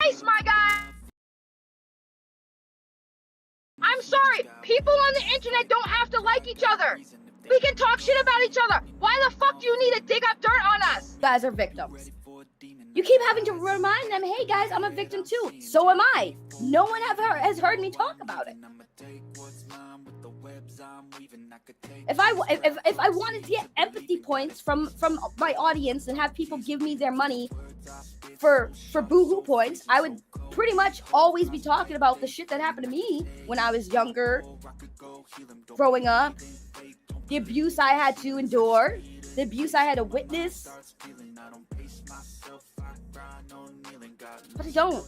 Nice, my guy. I'm sorry, people on the internet don't have to like each other. We can talk shit about each other. Why the fuck do you need to dig up dirt on us? You guys are victims. You keep having to remind them, hey guys, I'm a victim too. So am I. No one has heard me talk about it. If I wanted to get empathy points from my audience and have people give me their money for boohoo points, I would pretty much always be talking about the shit that happened to me when I was younger, growing up, the abuse I had to endure, the abuse I had to witness. But I don't.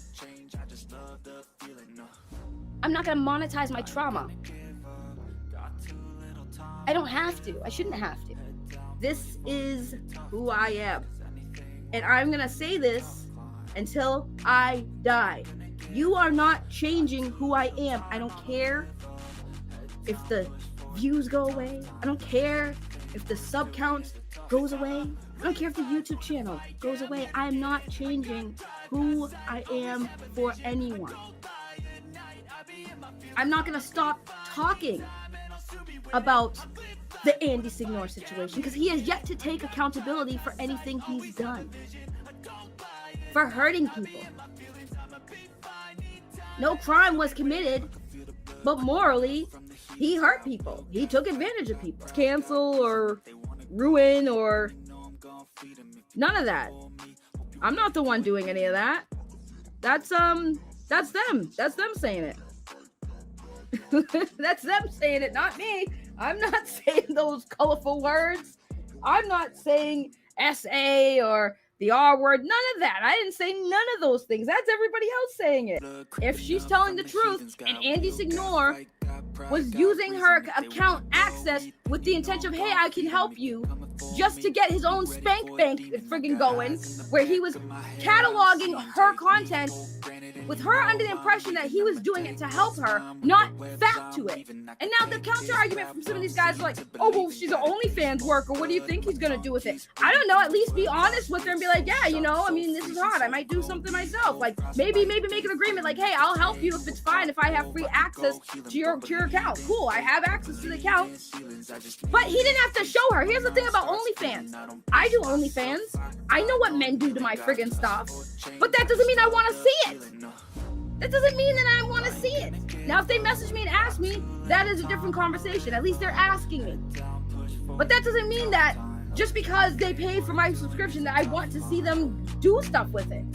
I'm not gonna monetize my trauma. I don't have to. I shouldn't have to. This is who I am. And I'm gonna say this until I die. You are not changing who I am. I don't care if the views go away. I don't care if the sub count goes away. I don't care if the YouTube channel goes away. I am not changing who I am for anyone. I'm not gonna stop talking about the Andy Signor situation because he has yet to take accountability for anything he's done. For hurting people. No crime was committed, but morally, he hurt people. He took advantage of people. Cancel or ruin or none of that. I'm not the one doing any of that. That's them. That's them saying it. That's them saying it, not me. I'm not saying those colorful words. I'm not saying SA or the R word. None of that. I didn't say none of those things. That's everybody else saying it. If she's telling the truth and Andy Signor was using her account access with the intention of, hey, I can help you, just to get his own spank bank friggin' going, where he was cataloging her content with her under the impression that he was doing it to help her, not fact to it. And now the counter argument from some of these guys are like, oh, well, she's an OnlyFans worker. What do you think he's gonna do with it? I don't know. At least be honest with her and be like, yeah, you know, I mean, this is hard. I might do something myself. Like maybe make an agreement. Like, hey, I'll help you if it's fine if I have free access to your account. Cool, I have access to the account. But he didn't have to show her. Here's the thing about OnlyFans. I do OnlyFans. I know what men do to my friggin' stuff. But that doesn't mean I want to see it. That doesn't mean that I want to see it. Now, if they message me and ask me, that is a different conversation. At least they're asking me. But that doesn't mean that just because they pay for my subscription that I want to see them do stuff with it.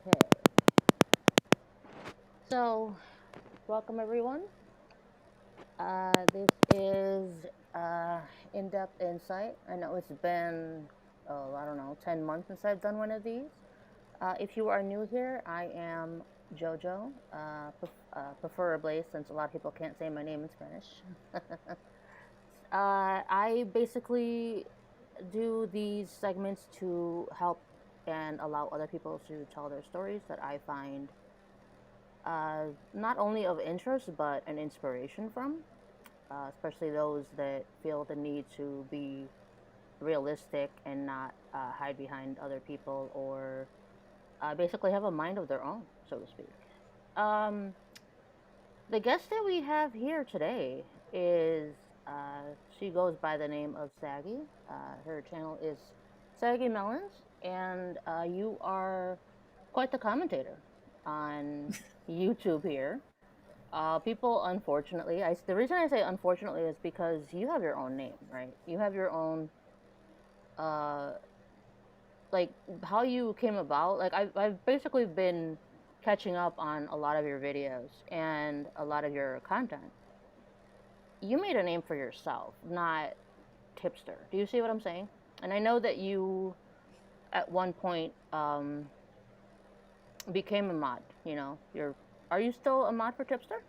Okay, so welcome everyone. This is in-depth insight. I know it's been, I don't know, 10 months since I've done one of these. If you are new here, I am JoJo, preferably since a lot of people can't say my name in Spanish. I basically do these segments to help and allow other people to tell their stories that I find not only of interest but an inspiration from, especially those that feel the need to be realistic and not hide behind other people or basically have a mind of their own, so to speak. The guest that we have here today is, she goes by the name of Saggy. Her channel is Saggy MELONZ. And you are quite the commentator on YouTube here. People, unfortunately, the reason I say unfortunately is because you have your own name, right? You have your own, like, how you came about. Like, I've basically been catching up on a lot of your videos and a lot of your content. You made a name for yourself, not tipster. Do you see what I'm saying? And I know that you at one point became a mod. Are you still a mod for Tipster?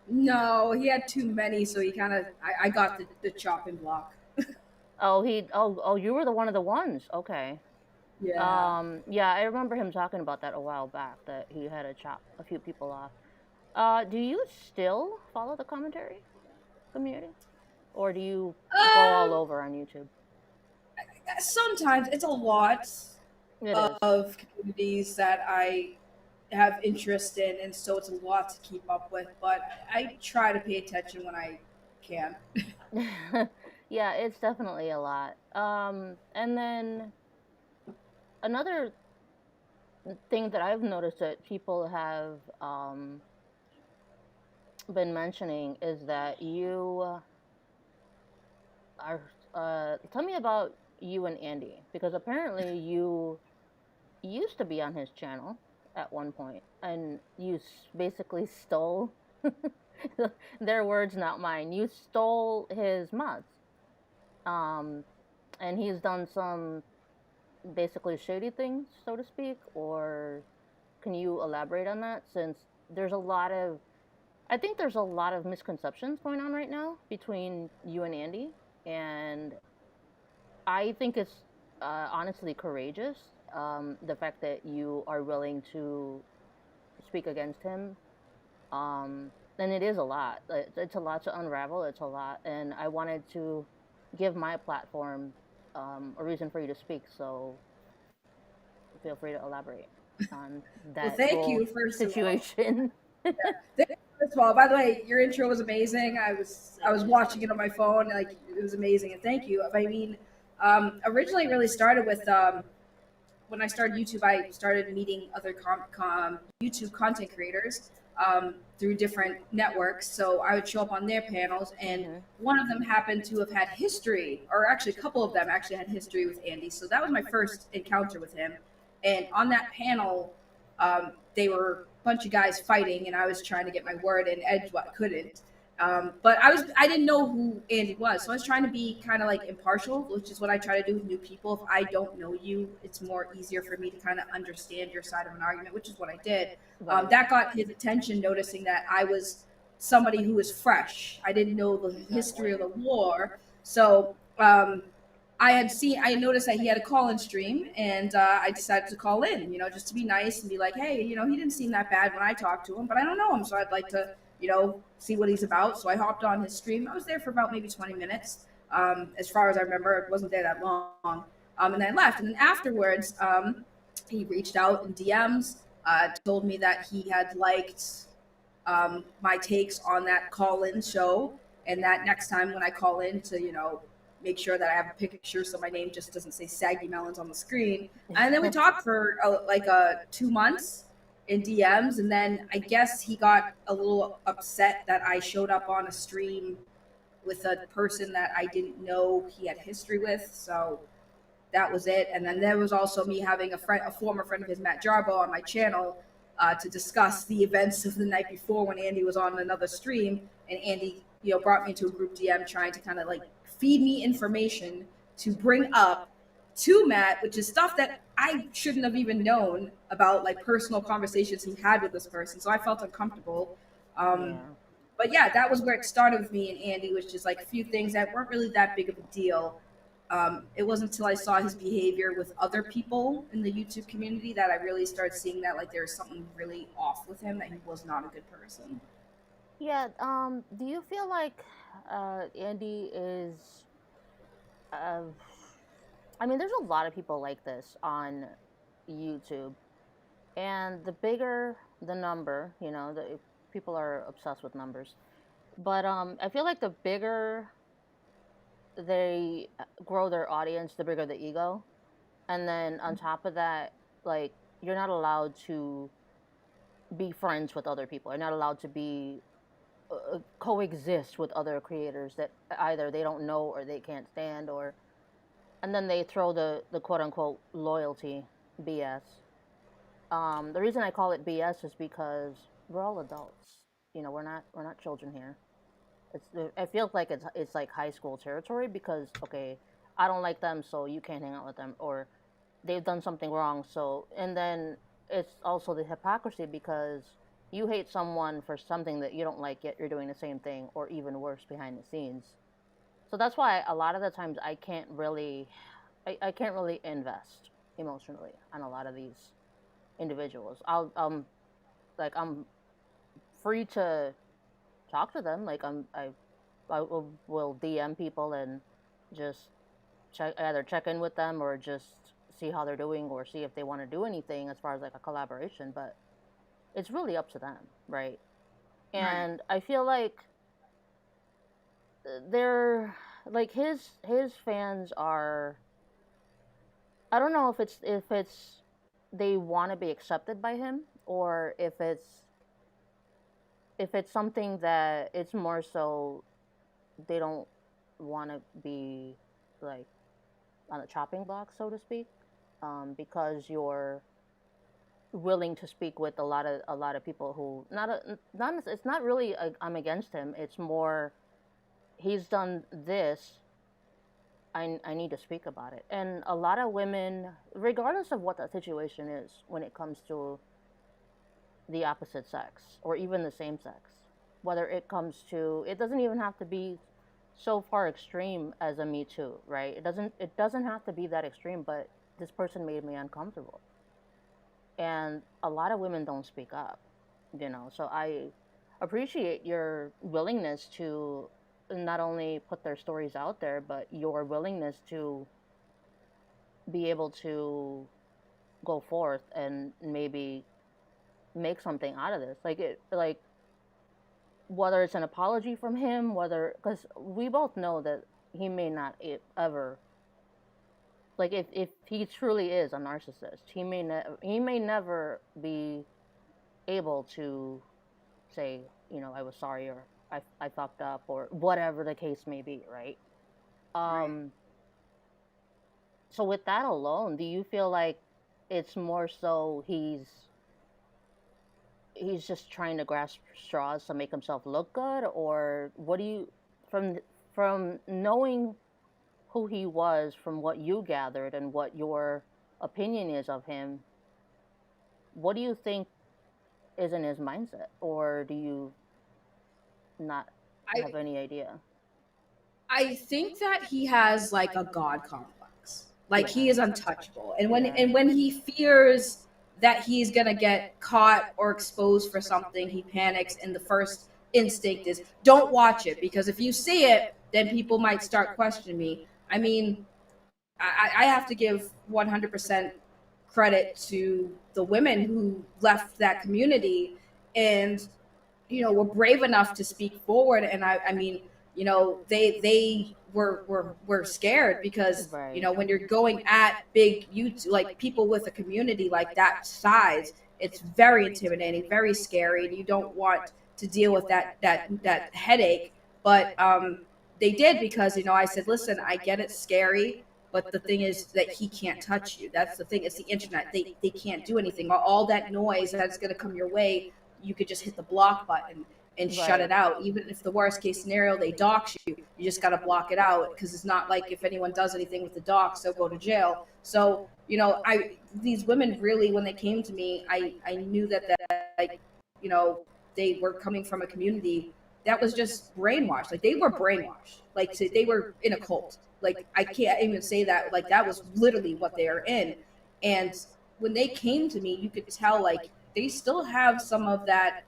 No, he had too many, so he kind of I got the chopping block. You were one of the ones. Okay. Yeah. Yeah, I remember him talking about that a while back, that he had to chop a few people off. Do you still follow the commentary community? Or do you go all Um, over on YouTube? Sometimes it's a lot It is. of communities that I have interest in, and so it's a lot to keep up with. But I try to pay attention when I can. Yeah, it's definitely a lot. And then another thing that I've noticed that people have been mentioning is that you are. Tell me about you and Andy, because apparently you used to be on his channel at one point, and you basically stole their words, not mine. You stole his mods. Um, and he's done some basically shady things, so to speak, or can you elaborate on that? Since there's a lot of, I think there's a lot of misconceptions going on right now between you and Andy, and I think it's honestly courageous. The fact that you are willing to speak against him, and it is a lot. It's a lot to unravel. It's a lot, and I wanted to give my platform a reason for you to speak. So feel free to elaborate on Well, that thank whole you first of all. situation. Yeah. Thank you, first of all, by the way, your intro was amazing. I was watching it on my phone, like it was amazing, and thank you. I mean, originally it really started with when I started YouTube, I started meeting other YouTube content creators through different networks. So I would show up on their panels, and Hmm. one of them happened to have had history, or actually a couple of them actually had history with Andy. So that was my first encounter with him. And on that panel, they were a bunch of guys fighting, and I was trying to get my word in edge what I couldn't. But I didn't know who Andy was, so I was trying to be kind of like impartial, which is what I try to do with new people. If I don't know you, it's more easier for me to kind of understand your side of an argument, which is what I did. Right. That got his attention, noticing that I was somebody who was fresh. I didn't know the history of the war, so I noticed that he had a call-in stream, and I decided to call in, just to be nice and be like, hey, he didn't seem that bad when I talked to him, but I don't know him, so I'd like to, see what he's about. So I hopped on his stream. I was there for about maybe 20 minutes. As far as I remember, it wasn't there that long. And then I left. And then afterwards, he reached out in DMs, told me that he had liked my takes on that call-in show, and that next time when I call in to, make sure that I have a picture so my name just doesn't say Saggy Melons on the screen. And then we talked for 2 months in DMs, and then I guess he got a little upset that I showed up on a stream with a person that I didn't know he had history with. So that was it. And then there was also me having a former friend of his, Matt Jarbo, on my channel to discuss the events of the night before when Andy was on another stream, and Andy, brought me into a group DM trying to kind of like feed me information to bring up to Matt, which is stuff that I shouldn't have even known about, like personal conversations he had with this person. So I felt uncomfortable. Um, Yeah. but yeah, that was where it started with me and Andy, was just like a few things that weren't really that big of a deal. It wasn't until I saw his behavior with other people in the YouTube community that I really started seeing that like there was something really off with him, that he was not a good person. Yeah. Do you feel like Andy is? Uh, I mean, there's a lot of people like this on YouTube, and the bigger the number, the people are obsessed with numbers. But I feel like the bigger they grow their audience, the bigger the ego. And then on top of that, like, you're not allowed to be friends with other people. You're not allowed to be coexist with other creators that either they don't know or they can't stand, or and then they throw the quote unquote loyalty BS. The reason I call it BS is because we're all adults. We're not children here. It feels like it's like high school territory, because okay, I don't like them, so you can't hang out with them, or they've done something wrong. So, and then it's also the hypocrisy, because you hate someone for something that you don't like, yet you're doing the same thing or even worse behind the scenes. So that's why a lot of the times I can't really invest emotionally on a lot of these individuals. I'm free to talk to them. Like I will DM people and just either check in with them or just see how they're doing or see if they want to do anything as far as like a collaboration. But it's really up to them, right? And I feel like they're like his fans are, I don't know if it's they want to be accepted by him, or if it's something that it's more so they don't want to be like on the chopping block, so to speak, because you're willing to speak with a lot of people who it's not really I'm against him. It's more he's done this. I need to speak about it. And a lot of women, regardless of what the situation is, when it comes to the opposite sex or even the same sex, whether it comes to, it doesn't even have to be so far extreme as a Me Too, right? It doesn't have to be that extreme, but this person made me uncomfortable. And a lot of women don't speak up, So I appreciate your willingness to not only put their stories out there, but your willingness to be able to go forth and maybe make something out of this. Like whether it's an apology from him, because we both know that he may not ever, like if he truly is a narcissist, he may never be able to say, I was sorry, or I fucked up, or whatever the case may be, right? So with that alone, do you feel like it's more so he's just trying to grasp straws to make himself look good, or what do you, from knowing who he was, from what you gathered and what your opinion is of him, what do you think is in his mindset, or do you not have any idea? I think that he has like a god complex. Like he is untouchable. And when he fears that he's going to get caught or exposed for something, he panics, and the first instinct is don't watch it, because if you see it, then people might start questioning me. I mean, I have to give 100% credit to the women who left that community and were brave enough to speak forward. And I mean, they were scared, because when you're going at big YouTube, like people with a community like that size, it's very intimidating, very scary, and you don't want to deal with that headache. But they did, because I said, listen, I get it's scary, but the thing is that he can't touch you. That's the thing. It's the internet. They can't do anything. All that noise that's going to come your way, you could just hit the block button and shut it out. Even if the worst case scenario, they dox you, you just got to block it out, because it's not like if anyone does anything with the dox, they'll go to jail. So, these women really, when they came to me, I knew that like, they were coming from a community that was just brainwashed. Like they were brainwashed. Like they were in a cult. Like I can't even say that. Like that was literally what they are in. And when they came to me, you could tell like they still have some of that,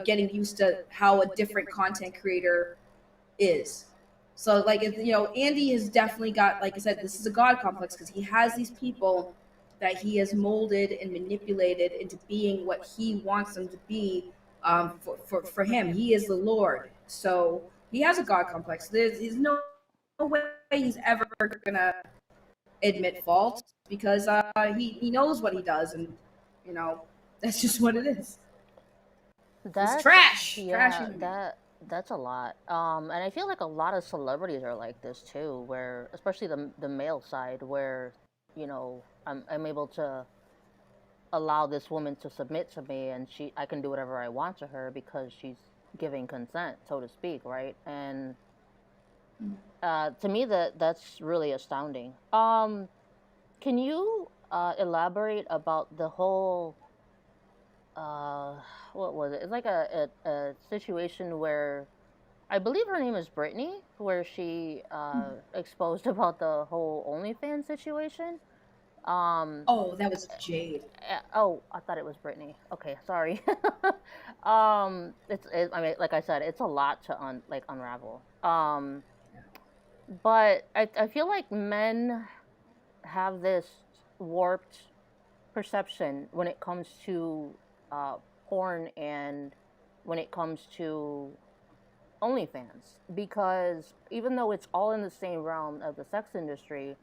getting used to how a different content creator is. So like, Andy has definitely got, like I said, this is a god complex, because he has these people that he has molded and manipulated into being what he wants them to be. For him, he is the Lord. So he has a god complex. There's no way he's ever gonna admit fault, because he knows what he does, and that's just what it is. It's trash. That's a lot. And I feel like a lot of celebrities are like this too, where especially the male side, where I'm able to allow this woman to submit to me, and I can do whatever I want to her because she's giving consent, so to speak, right? And to me, that's really astounding. Can you elaborate about the whole uh, what was it? It's like a situation where I believe her name is Brittany, where she exposed about the whole OnlyFans situation. Um, Oh, that was Jade. oh, I thought it was Brittany. Okay, sorry. I mean, like I said, it's a lot to unravel. But I feel like men have this warped perception when it comes to uh, porn and when it comes to OnlyFans, because even though it's all in the same realm of the sex industry,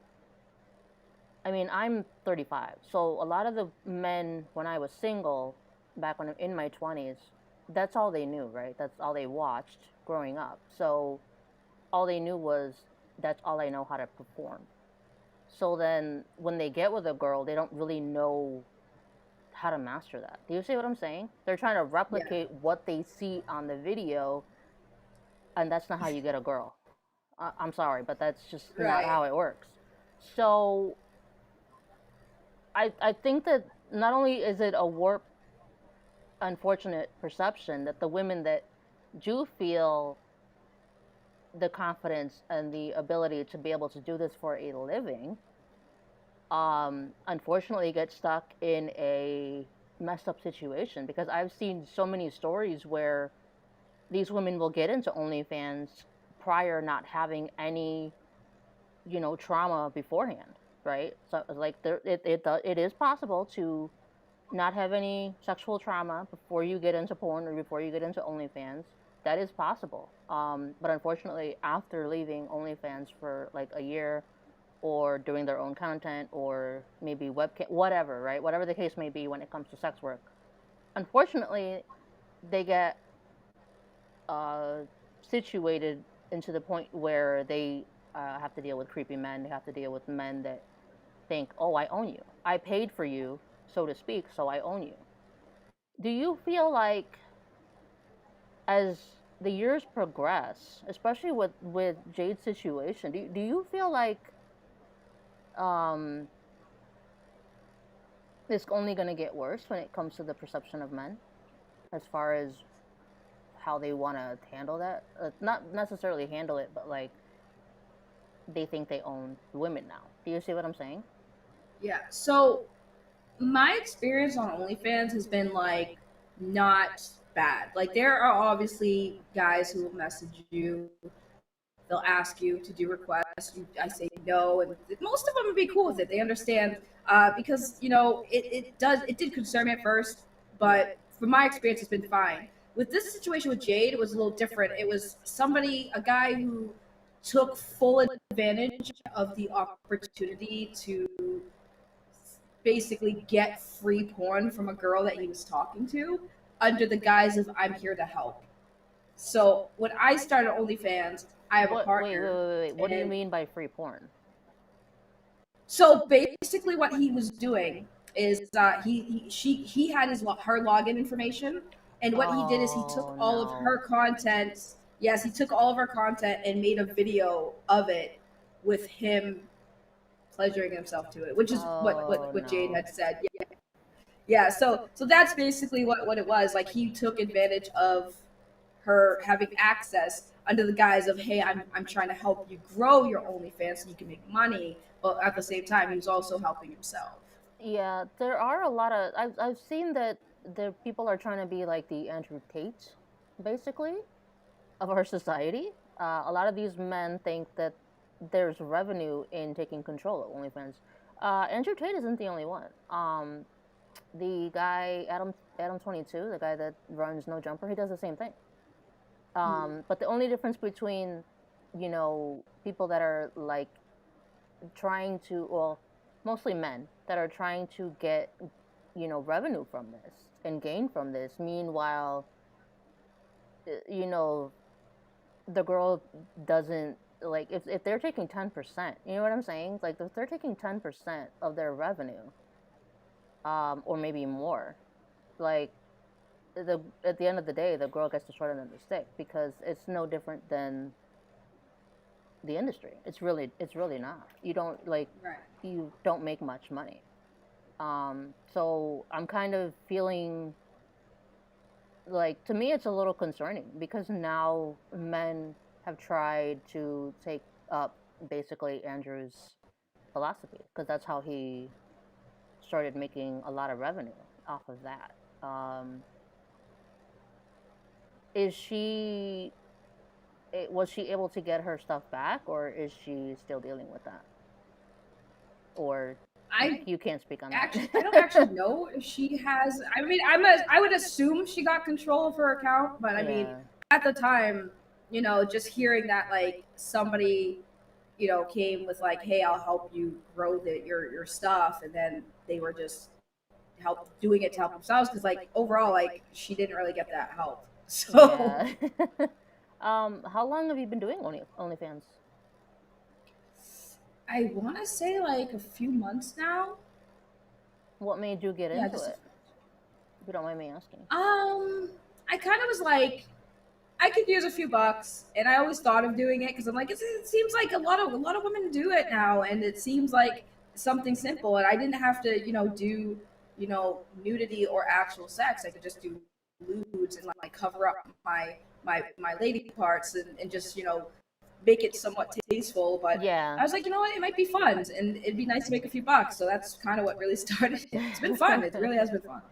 I mean, I'm 35, so a lot of the men when I was single, back when in my 20s, that's all they knew, right? That's all they watched growing up. So all they knew was that's all I know how to perform. So then when they get with a girl, they don't really know how to master that. Do you see what I'm saying? They're trying to replicate what they see on the video, and that's not how you get a girl. I'm sorry, but that's just not Right. how it works. So I think that not only is it a warped, unfortunate perception that the women that do feel the confidence and the ability to be able to do this for a living, unfortunately get stuck in a messed up situation, because I've seen so many stories where these women will get into OnlyFans prior not having any, trauma beforehand, right? So like it is possible to not have any sexual trauma before you get into porn or before you get into OnlyFans. That is possible. But unfortunately, after leaving OnlyFans for like a year, or doing their own content, or maybe webcam, whatever, right? Whatever the case may be when it comes to sex work, unfortunately, they get uh, situated into the point where they have to deal with creepy men. They have to deal with men that think, oh, I own you. I paid for you, so to speak, so I own you. Do you feel like as the years progress, especially with Jade's situation, do you feel like um, it's only going to get worse when it comes to the perception of men, as far as how they want to handle that? Not necessarily handle it, but like they think they own women now. Do you see what I'm saying? Yeah. So my experience on OnlyFans has been like not bad. Like there are obviously guys who will message you. They'll ask you to do requests. I say no, and most of them would be cool with it. They understand because it did concern me at first, but from my experience, it's been fine. With this situation with Jade, it was a little different. It was a guy who took full advantage of the opportunity to basically get free porn from a girl that he was talking to under the guise of I'm here to help. So when I started OnlyFans, I have a partner. Wait. What do you mean by free porn? So basically, what he was doing is he had her login information, and what he did is he took all of her content. Yes, he took all of her content and made a video of it with him pleasuring himself to it, which is what Jade had said. Yeah. So that's basically what it was. Like he took advantage of her having access under the guise of, hey, I'm trying to help you grow your OnlyFans so you can make money, but at the same time he was also helping himself. Yeah, there are a lot of I've seen that the people are trying to be like the Andrew Tate, basically, of our society. A lot of these men think that there's revenue in taking control of OnlyFans. Andrew Tate isn't the only one. The guy Adam 22, the guy that runs No Jumper, he does the same thing. But the only difference between, people that are like trying to, well, mostly men that are trying to get, revenue from this and gain from this. Meanwhile, the girl doesn't, like, if they're taking 10%, you know what I'm saying? Like, if they're taking 10% of their revenue, or maybe more, like, at the end of the day, the girl gets the short end of the stick, because it's no different than the industry. It's really not. You don't you don't make much money. So I'm kind of feeling like, to me, it's a little concerning because now men have tried to take up basically Andrew's philosophy because that's how he started making a lot of revenue off of that. Was she able to get her stuff back, or is she still dealing with that? Or you can't speak on that. I don't actually know if she has. I mean, I would assume she got control of her account, but I mean, at the time, you know, just hearing that like somebody, you know, came with like, hey, I'll help you grow your stuff, and then they were just doing it to help themselves because like overall, like she didn't really get that help. So, how long have you been doing OnlyFans? I want to say like a few months now. What made you get into it? If you don't mind me asking. I kind of was like, I could use a few bucks, and I always thought of doing it because I'm like, it seems like a lot of women do it now, and it seems like something simple, and I didn't have to, you know, do, you know, nudity or actual sex. I could just do lewds and like cover up my lady parts and just, you know, make it somewhat tasteful. But yeah, I was like, you know what, it might be fun, and it'd be nice to make a few bucks. So that's kind of what really started. It's been fun. It really has been fun.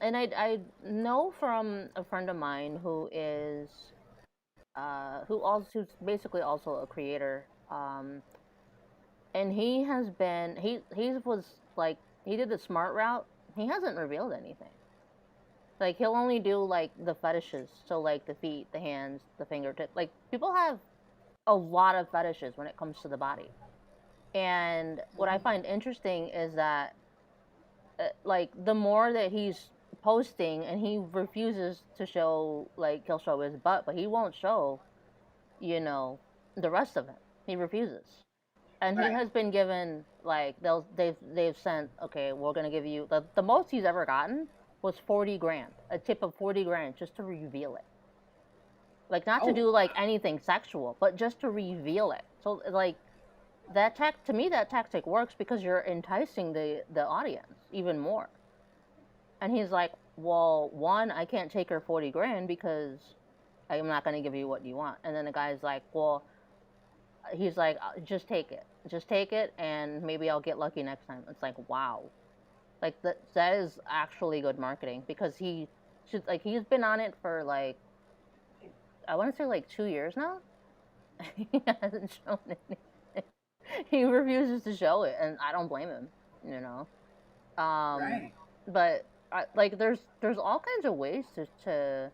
And I know from a friend of mine who is who's basically also a creator, and he was like, he did the smart route. He hasn't revealed anything. Like, he'll only do like the fetishes, so like the feet, the hands, the fingertip. Like, people have a lot of fetishes when it comes to the body, and what I find interesting is that like the more that he's posting, and he refuses to show, like, he'll show his butt, but he won't show, you know, the rest of it. He refuses, and he has been given like they've sent, okay, we're gonna give you the most he's ever gotten was 40 grand, a tip of 40 grand just to reveal it. Like, not to do like anything sexual, but just to reveal it. So like that tactic works because you're enticing the audience even more. And he's like, well, one, I can't take her 40 grand because I'm not going to give you what you want. And then the guy's like, well, he's like, just take it, and maybe I'll get lucky next time. It's like, wow. Like, that is actually good marketing, because he's been on it for like, I want to say like 2 years now. He hasn't shown it. He refuses to show it, and I don't blame him, you know. But like, there's all kinds of ways to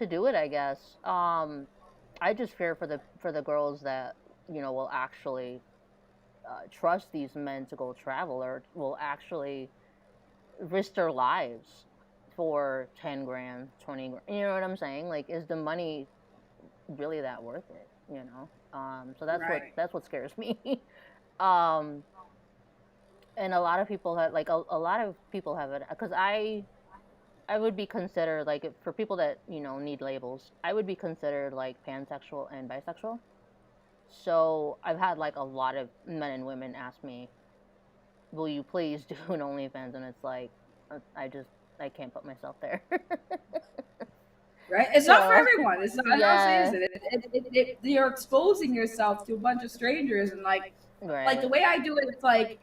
do it, I guess. I just fear for the girls that, you know, will actually trust these men to go travel, or will actually risk their lives for 10 grand, 20 grand. You know what I'm saying? Like, is the money really that worth it? You know? So that's what scares me. And a lot of people have, like, a lot of people have it, because I would be considered, like, for people that, you know, need labels, I would be considered like pansexual and bisexual. So I've had like a lot of men and women ask me, will you please do an OnlyFans? And it's like, I can't put myself there. Right? It's not for everyone. It's not, you're exposing yourself to a bunch of strangers, and like the way I do it, it's like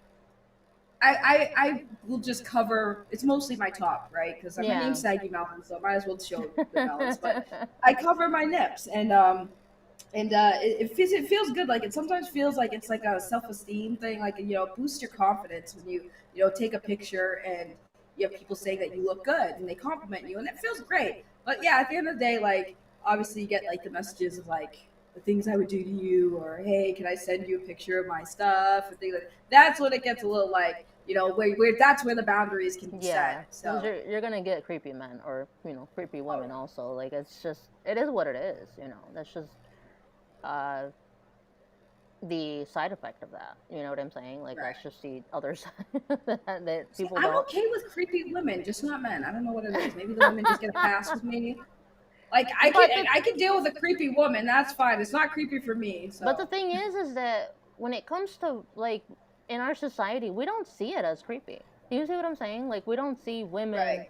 I will just cover. It's mostly my top, right? Because my name's Saggy Melons, so I might as well show the melons. But I cover my nips, and it feels good. Like, it sometimes feels like it's like a self-esteem thing. Like, you know, boost your confidence when you know, take a picture and you have people saying that you look good and they compliment you, and it feels great. But yeah, at the end of the day, like, obviously you get like the messages of like the things I would do to you, or hey, can I send you a picture of my stuff, and things like that. That's when it gets a little like, you know, where that's where the boundaries can be set. So you're gonna get creepy men, or, you know, creepy women also. Like, it's just, it is what it is, you know. That's just the side effect of that. You know what I'm saying? Like, that's just the other side that people I'm okay with creepy women, just not men. I don't know what it is. Maybe the women just get a pass with me. Like, I can deal with a creepy woman. That's fine. It's not creepy for me. So. But the thing is that when it comes to, like, in our society, we don't see it as creepy. Do you see what I'm saying? Like, we don't see women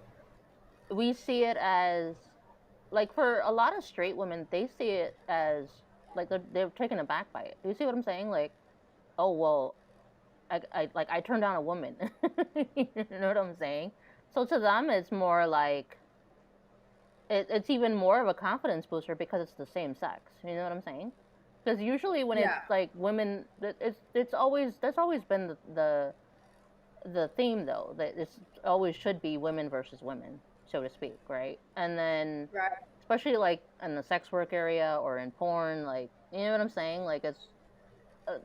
we see it as, like, for a lot of straight women, they see it as, like, they're taken aback by it. Do you see what I'm saying? Like, oh, well, I turned down a woman. You know what I'm saying? So to them, it's more like, it's even more of a confidence booster because it's the same sex. You know what I'm saying? Because usually when it's like women, that's always been the theme, though, that it's always should be women versus women, so to speak, right? And then especially like in the sex work area or in porn, like, you know what I'm saying? Like, it's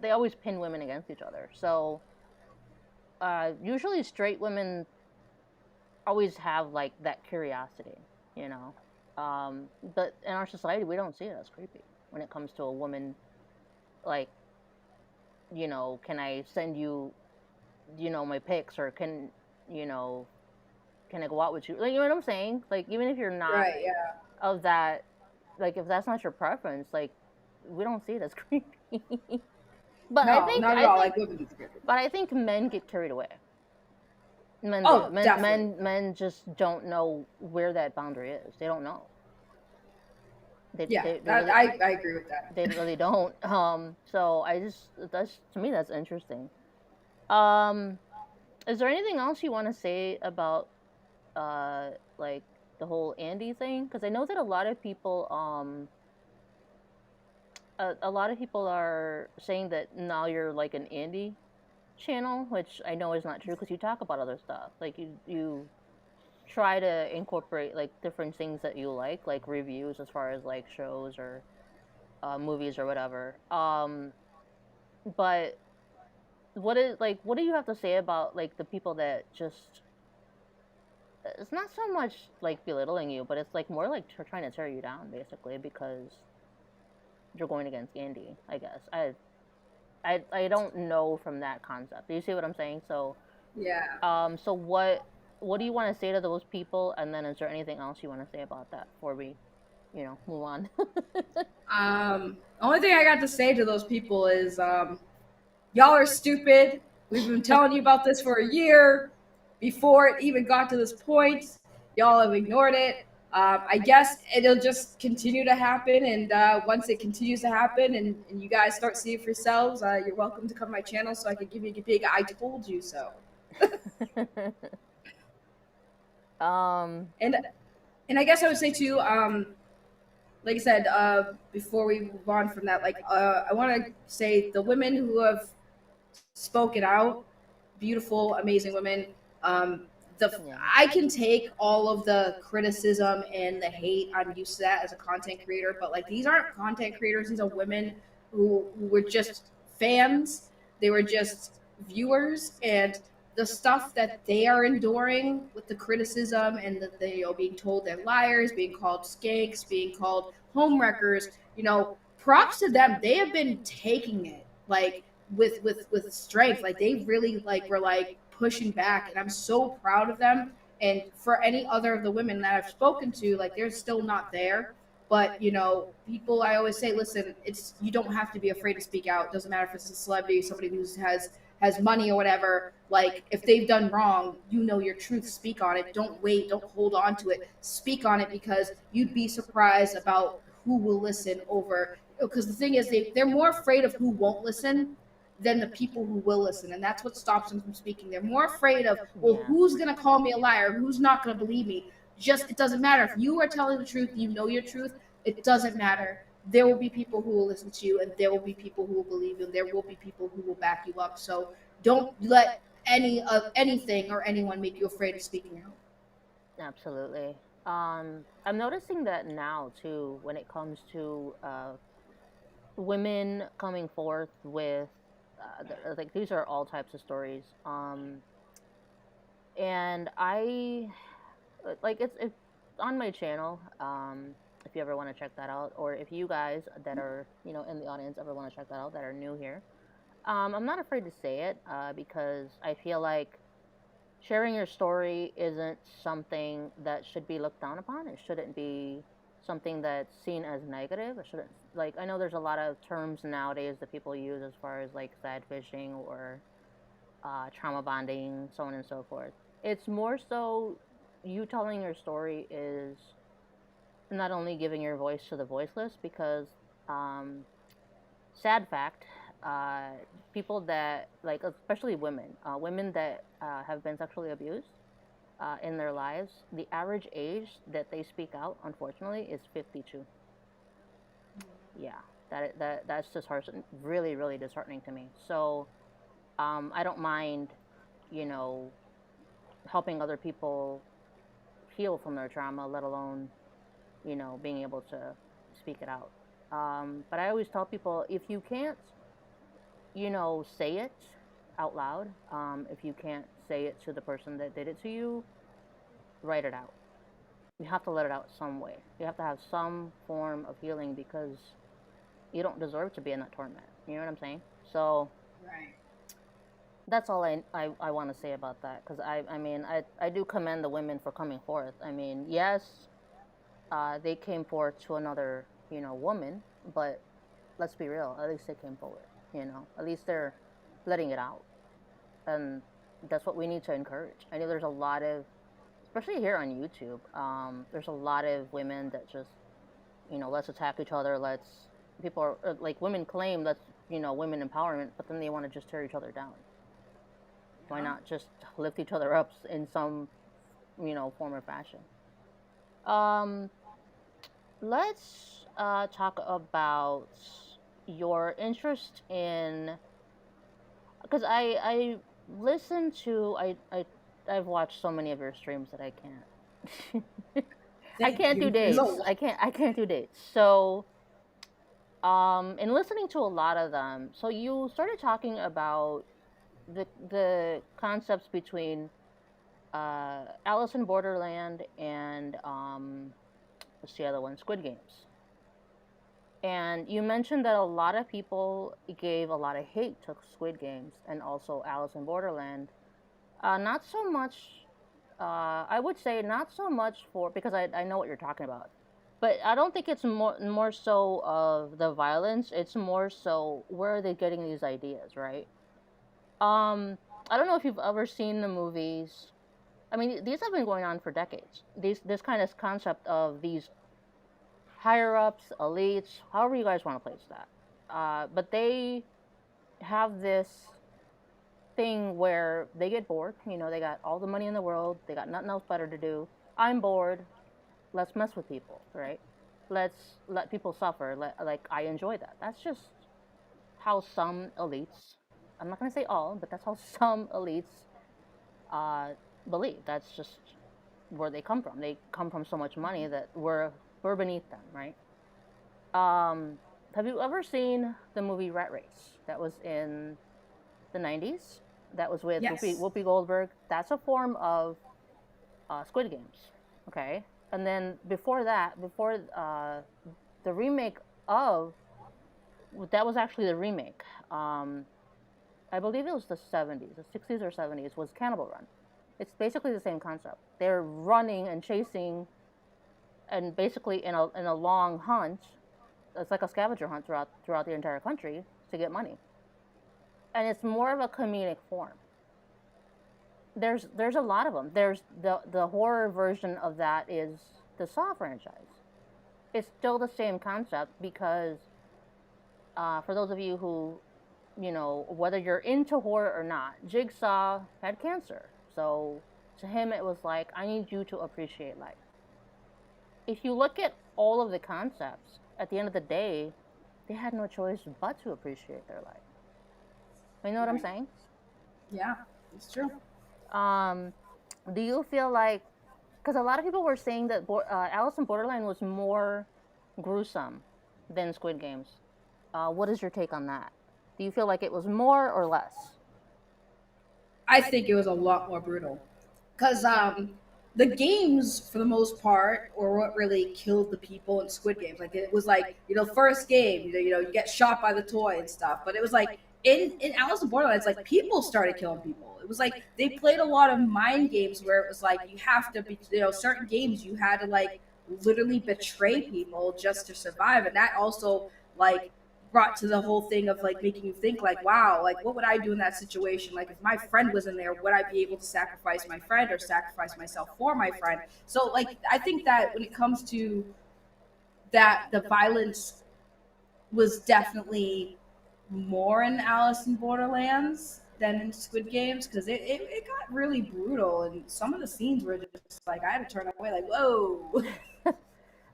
they always pin women against each other. So usually straight women always have like that curiosity, you know. But in our society, we don't see it as creepy when it comes to a woman, like, you know, can I send you, you know, my pics, or can, you know, can I go out with you? Like, you know what I'm saying? Like, even if you're not of that, like, if that's not your preference, like, we don't see it as creepy. But no, not at all. Like, women. But I think men get carried away. Men Oh, do. definitely. Men just don't know where that boundary is. They don't know. They really, I agree with that. They really don't. So that's, to me, that's interesting. Is there anything else you want to say about like the whole Andy thing? Because I know that a lot of people are saying that now you're like an Andy channel, which I know is not true because you talk about other stuff. Like, you try to incorporate like different things that you like reviews as far as like shows or movies or whatever. But what do you have to say about like the people that just, it's not so much like belittling you, but it's like more like trying to tear you down basically because you're going against Andy, I guess. I don't know from that concept. Do you see what I'm saying? So so what do you want to say to those people, and then is there anything else you want to say about that before we, you know, move on? Only thing I got to say to those people is y'all are stupid. We've been telling you about this for a year before it even got to this point. Y'all have ignored it. I guess it'll just continue to happen, and once it continues to happen and you guys start seeing it for yourselves, you're welcome to come to my channel so I can give you a big "I told you so." And I guess I would say too, like I said, before we move on from that, like I want to say the women who have spoken out, beautiful, amazing women. I can take all of the criticism and the hate. I'm used to that as a content creator, but like these aren't content creators. These are women who were just fans. They were just viewers, and the stuff that they are enduring with the criticism and the being told they're liars, being called skanks, being called homewreckers. Props to them. They have been taking it like with strength. Like they really like were like pushing back, and I'm so proud of them. And for any other of the women that I've spoken to, like they're still not there. But people, I always say, listen, you don't have to be afraid to speak out. It doesn't matter if it's a celebrity, somebody who has money or whatever. Like if they've done wrong, your truth, speak on it. Don't wait, don't hold on to it. Speak on it, because you'd be surprised about who will listen over. Because the thing is, they're more afraid of who won't listen than the people who will listen, and that's what stops them from speaking. They're more afraid of, well, who's gonna call me a liar? Who's not gonna believe me? It doesn't matter. If you are telling the truth, your truth, it doesn't matter. There will be people who will listen to you, and there will be people who will believe you, and there will be people who will back you up. So don't let anything or anyone make you afraid of speaking out. Absolutely. I'm noticing that now too, when it comes to women coming forth with like, these are all types of stories, and I like, it's on my channel, if you ever want to check that out, or if you guys that are in the audience ever want to check that out, that are new here. I'm not afraid to say it, because I feel like sharing your story isn't something that should be looked down upon. It shouldn't be something that's seen as negative. It shouldn't, like, I know there's a lot of terms nowadays that people use as far as like sad fishing or trauma bonding, so on and so forth. It's more so you telling your story is not only giving your voice to the voiceless, because sad fact, people that, like, especially women, women that have been sexually abused in their lives, the average age that they speak out, unfortunately, is 52. Yeah, that's disheartening, really, really disheartening to me. So I don't mind, you know, helping other people heal from their trauma, let alone, you know, being able to speak it out. But I always tell people, if you can't, you know, say it out loud, if you can't say it to the person that did it to you, write it out. You have to let it out some way. You have to have some form of healing, because you don't deserve to be in that torment. You know what I'm saying? So Right. that's all I want to say about that, because I mean, I do commend the women for coming forth. I mean, yes, they came forward to another, you know, woman, but let's be real, at least they came forward, you know, at least they're letting it out. And that's what we need to encourage. I know there's a lot of, especially here on YouTube, there's a lot of women that just, you know, let's attack each other, people are, like, women claim that's, you know, women empowerment, but then they want to just tear each other down. Why not just lift each other up in some, you know, form or fashion? Let's talk about your interest in, because I listen to, I've watched so many of your streams that I can't. I can't do dates. I can't do dates. So, in listening to a lot of them, so you started talking about the concepts between Alice in Borderland and what's the other one? Squid Games. And you mentioned that a lot of people gave a lot of hate to Squid Games and also Alice in Borderland. Not so much, I would say not so much for, because I know what you're talking about. But I don't think it's more so of the violence. It's more so, where are they getting these ideas, right? I don't know if you've ever seen the movies. I mean, these have been going on for decades. This kind of concept of these higher-ups, elites, however you guys want to place that. But they have this thing where they get bored. You know, they got all the money in the world. They got nothing else better to do. I'm bored. Let's mess with people, right? Let's let people suffer. Like, I enjoy that. That's just how some elites, I'm not going to say all, but that's how some elites believe. That's just where they come from. They come from so much money that we're beneath them, right? Have you ever seen the movie Rat Race? That was in the 90s. That was with Whoopi Goldberg. That's a form of Squid Games, okay? And then before that, the remake of, that was actually the remake. I believe it was the 70s, the 60s or 70s, was Cannibal Run. It's basically the same concept. They're running and chasing, and basically in a long hunt. It's like a scavenger hunt throughout the entire country to get money. And it's more of a comedic form. There's a lot of them. There's the horror version of that is the Saw franchise. It's still the same concept, because for those of you who, you know, whether you're into horror or not, Jigsaw had cancer. So to him it was like, I need you to appreciate life. If you look at all of the concepts, at the end of the day, they had no choice but to appreciate their life. You know what I'm saying? Yeah, it's true. Do you feel like, because a lot of people were saying that Alice in Borderland was more gruesome than Squid Games. What is your take on that? Do you feel like it was more or less? I think it was a lot more brutal, because the games, for the most part, were what really killed the people in Squid Games. Like, it was like, you know, first game, you get shot by the toy and stuff. But it was like in Alice in Borderland, it's like people started killing people. It was like they played a lot of mind games where it was like you have to be, certain games you had to like literally betray people just to survive, and that also like brought to the whole thing of like making you think like, wow, like what would I do in that situation? Like if my friend was in there, would I be able to sacrifice my friend or sacrifice myself for my friend? So like I think that when it comes to that, the violence was definitely more in Alice in Borderlands than in Squid Games, because it got really brutal, and some of the scenes were just like I had to turn away like, whoa.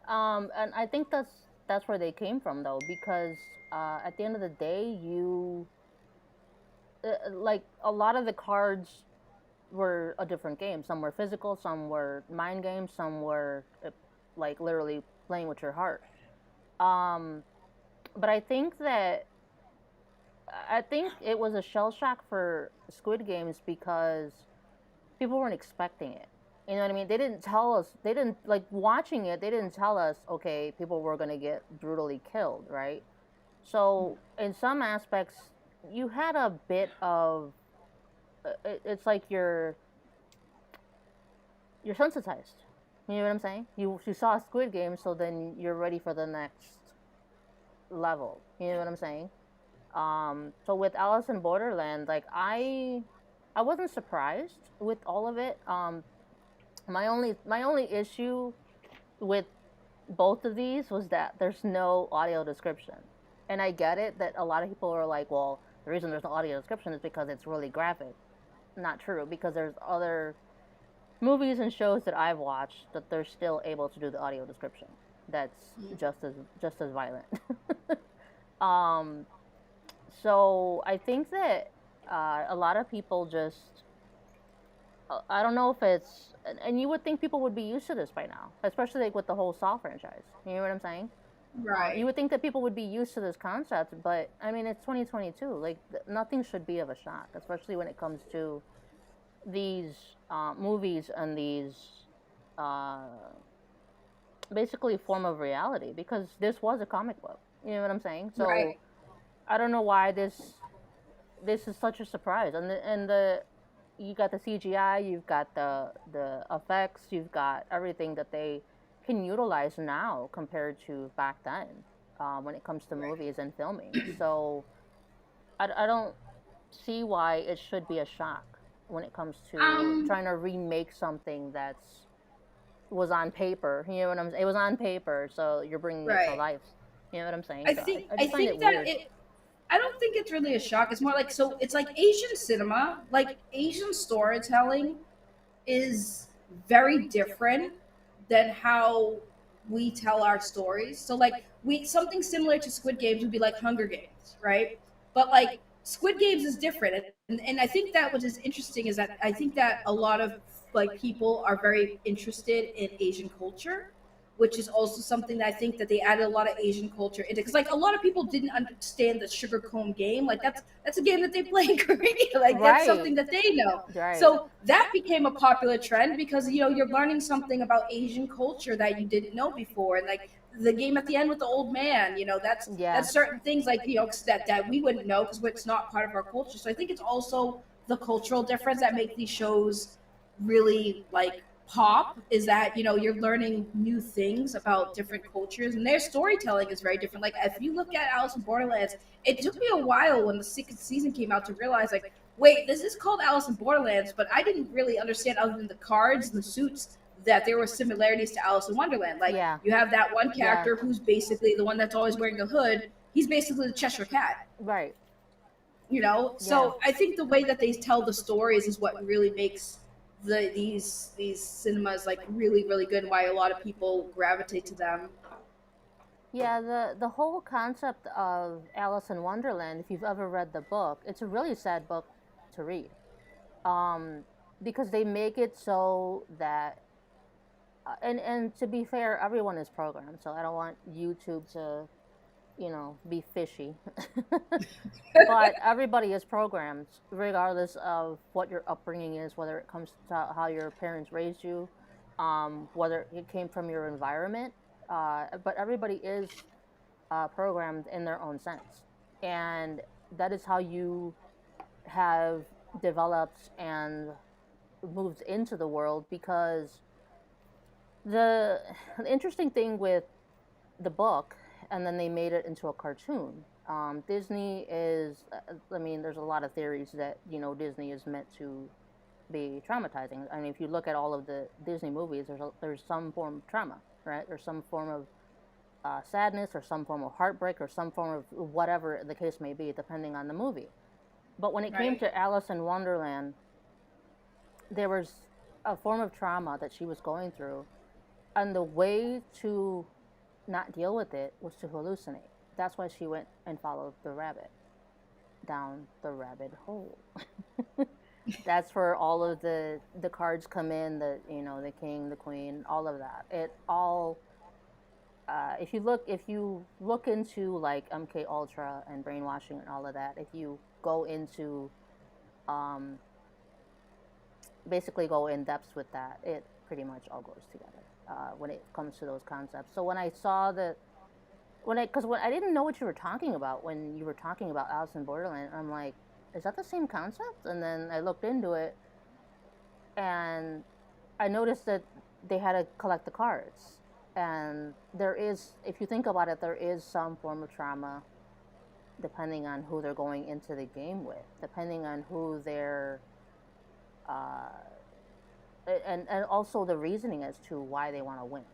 And I think that's where they came from, though, because at the end of the day, like a lot of the cards were a different game. Some were physical, some were mind games, some were like literally playing with your heart. But I think it was a shell shock for Squid Games because people weren't expecting it. You know what I mean? They didn't tell us. They didn't, like, watching it. They didn't tell us, okay, people were gonna get brutally killed, right? So in some aspects, you had a bit of. It's like you're sensitized. You know what I'm saying? You saw Squid Game, so then you're ready for the next level. You know what I'm saying? So with Alice in Borderland, like I wasn't surprised with all of it. My only issue with both of these was that there's no audio description. And I get it that a lot of people are like, well, the reason there's no audio description is because it's really graphic. Not true, because there's other movies and shows that I've watched that they're still able to do the audio description. That's just as violent. So I think that a lot of people just, I don't know if it's, and you would think people would be used to this by now, especially like with the whole Saw franchise. You know what I'm saying? Right. You would think that people would be used to this concept, but I mean, it's 2022. Like, nothing should be of a shock, especially when it comes to these movies and these basically a form of reality, because this was a comic book. You know what I'm saying? So Right. I don't know why this is such a surprise. And you got the CGI, you've got the effects, you've got everything that they can utilize now compared to back then, when it comes to movies and filming. So I don't see why it should be a shock when it comes to trying to remake something that's was on paper. You know what I'm saying? It was on paper, so you're bringing it to Right. life. You know what I'm saying? I So think I I just find think it that weird. I don't think it's really a shock. It's more like, so it's like Asian cinema, like Asian storytelling is very different than how we tell our stories. So like we, something similar to Squid Games would be like Hunger Games, right? But like Squid Games is different. And I think that what is interesting is that I think that a lot of like people are very interested in Asian culture, which is also something that I think that they added a lot of Asian culture into, because like a lot of people didn't understand the sugar comb game. Like that's a game that they play in Korea. Like that's something that they know. Right. So that became a popular trend because you're learning something about Asian culture that you didn't know before, and like the game at the end with the old man, Yeah. that's certain things like that we wouldn't know because it's not part of our culture. So I think it's also the cultural difference that make these shows really like pop, is that you're learning new things about different cultures, and their storytelling is very different. Like if you look at Alice in Borderlands, it took me a while when the second season came out to realize, like, wait, this is called Alice in Borderlands, but I didn't really understand, other than the cards and the suits, that there were similarities to Alice in Wonderland. Like Yeah. you have that one character who's basically the one that's always wearing the hood. He's basically the Cheshire Cat. Right. So I think the way that they tell the stories is what really makes these cinemas like really really good, and why a lot of people gravitate to them. Yeah, the whole concept of Alice in Wonderland, if you've ever read the book, it's a really sad book to read. Because they make it so that and to be fair, everyone is programmed, so I don't want YouTube to, be fishy. But everybody is programmed, regardless of what your upbringing is, whether it comes to how your parents raised you, whether it came from your environment. But everybody is programmed in their own sense. And that is how you have developed and moved into the world, because the interesting thing with the book, and then they made it into a cartoon, Disney is, I mean, there's a lot of theories that, Disney is meant to be traumatizing. I mean, if you look at all of the Disney movies, there's some form of trauma, right? There's some form of sadness, or some form of heartbreak, or some form of whatever the case may be, depending on the movie. But when it came to Alice in Wonderland, there was a form of trauma that she was going through, and the way to not deal with it was to hallucinate. That's why she went and followed the rabbit down the rabbit hole. That's where all of the cards come in, the king, the queen, all of that. It all, if you look into like MK Ultra and brainwashing and all of that, if you go into basically go in depth with that, it pretty much all goes together when it comes to those concepts. So when I saw because I didn't know what you were talking about when you were talking about Alice in Borderland, I'm like, is that the same concept? And then I looked into it, and I noticed that they had to collect the cards. And there is, if you think about it, there is some form of trauma depending on who they're going into the game with, depending on who they're, and also the reasoning as to why they want to win.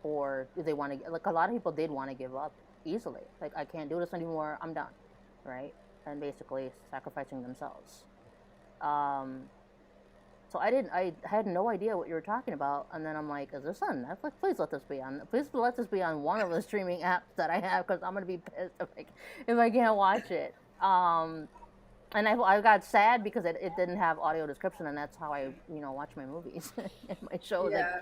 Or they want to, like, a lot of people did want to give up easily. Like, I can't do this anymore, I'm done, right? And basically sacrificing themselves. So I had no idea what you were talking about, and then I'm like, is this on Netflix? Please let this be on one of the streaming apps that I have, because I'm gonna be pissed if I can't watch it. And I got sad because it didn't have audio description, and that's how I watch my movies and my shows. Yeah.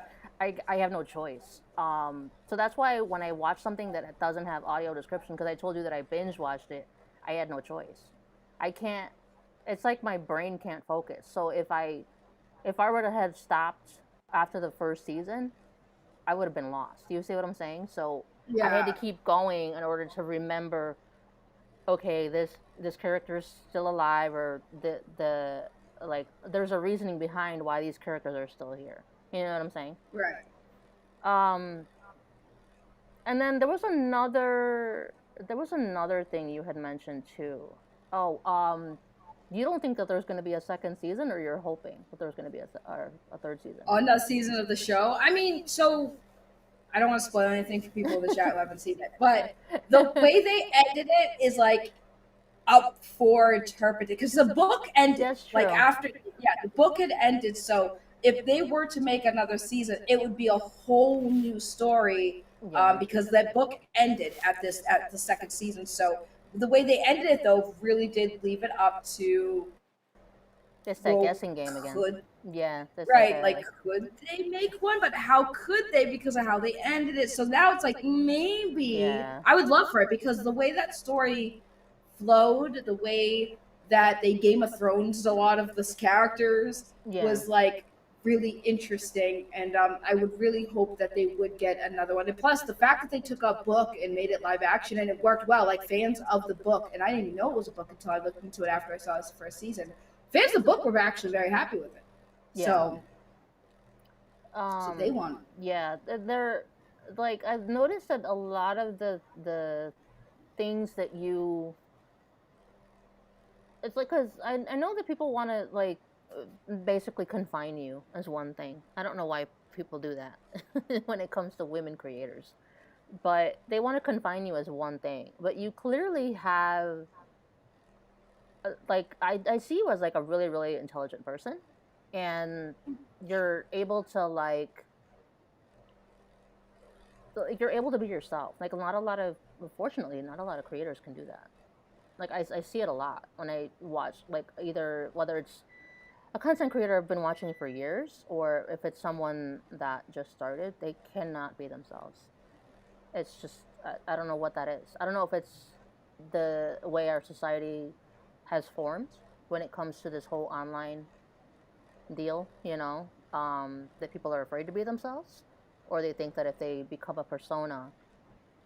I have no choice. So that's why when I watch something that doesn't have audio description, because I told you that I binge watched it, I had no choice. I can't. It's like my brain can't focus. So if I were to have stopped after the first season, I would have been lost. Do you see what I'm saying? So I had to keep going in order to remember, okay, this character is still alive, or the like there's a reasoning behind why these characters are still here. You know what I'm saying? Right. And then there was another thing you had mentioned too. Oh, you don't think that there's going to be a second season, or you're hoping that there's going to be a third season? On that season of the show? I mean, so I don't want to spoil anything for people in the chat who haven't seen it, but the way they ended it is like up for interpretation, because the book ended like after, the book had ended. So if they were to make another season, it would be a whole new story, because that book ended at the second season. So the way they ended it, though, really did leave it up to just that guessing game again. Right, like could they make one? But how could they, because of how they ended it? So now it's like, maybe I would love for it, because the way that story flowed, the way that they Game of Thrones a lot of the characters was like really interesting, and I would really hope that they would get another one. And plus, the fact that they took a book and made it live action, and it worked well. Like, fans of the book, and I didn't even know it was a book until I looked into it after I saw this first season. Fans of the book were actually very happy with it. So they won. Yeah, they're like, I've noticed that a lot of the things that you, it's like, because I know that people want to like basically confine you as one thing. I don't know why people do that when it comes to women creators, but they want to confine you as one thing. But you clearly have, like, I see you as like a really, really intelligent person, and you're able to like you're able to be yourself. Like, unfortunately, not a lot of creators can do that. Like, I see it a lot when I watch, like, either whether it's a content creator I've been watching for years, or if it's someone that just started, they cannot be themselves. It's just, I don't know what that is. I don't know if it's the way our society has formed when it comes to this whole online deal, that people are afraid to be themselves, or they think that if they become a persona,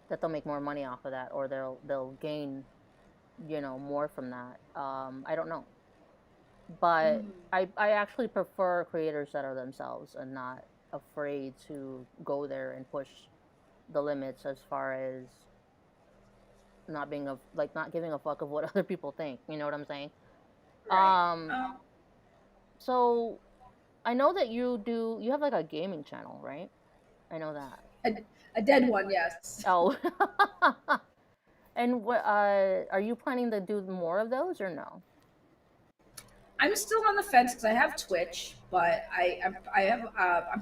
that they'll make more money off of that, or they'll gain, more from that. I don't know. But I actually prefer creators that are themselves and not afraid to go there and push the limits as far as not giving a fuck of what other people think. You know what I'm saying? Right. So I know that you have like a gaming channel, right? I know that. A dead one, yes. Oh. And what are you planning to do more of those or no? I'm still on the fence because I have Twitch, but I'm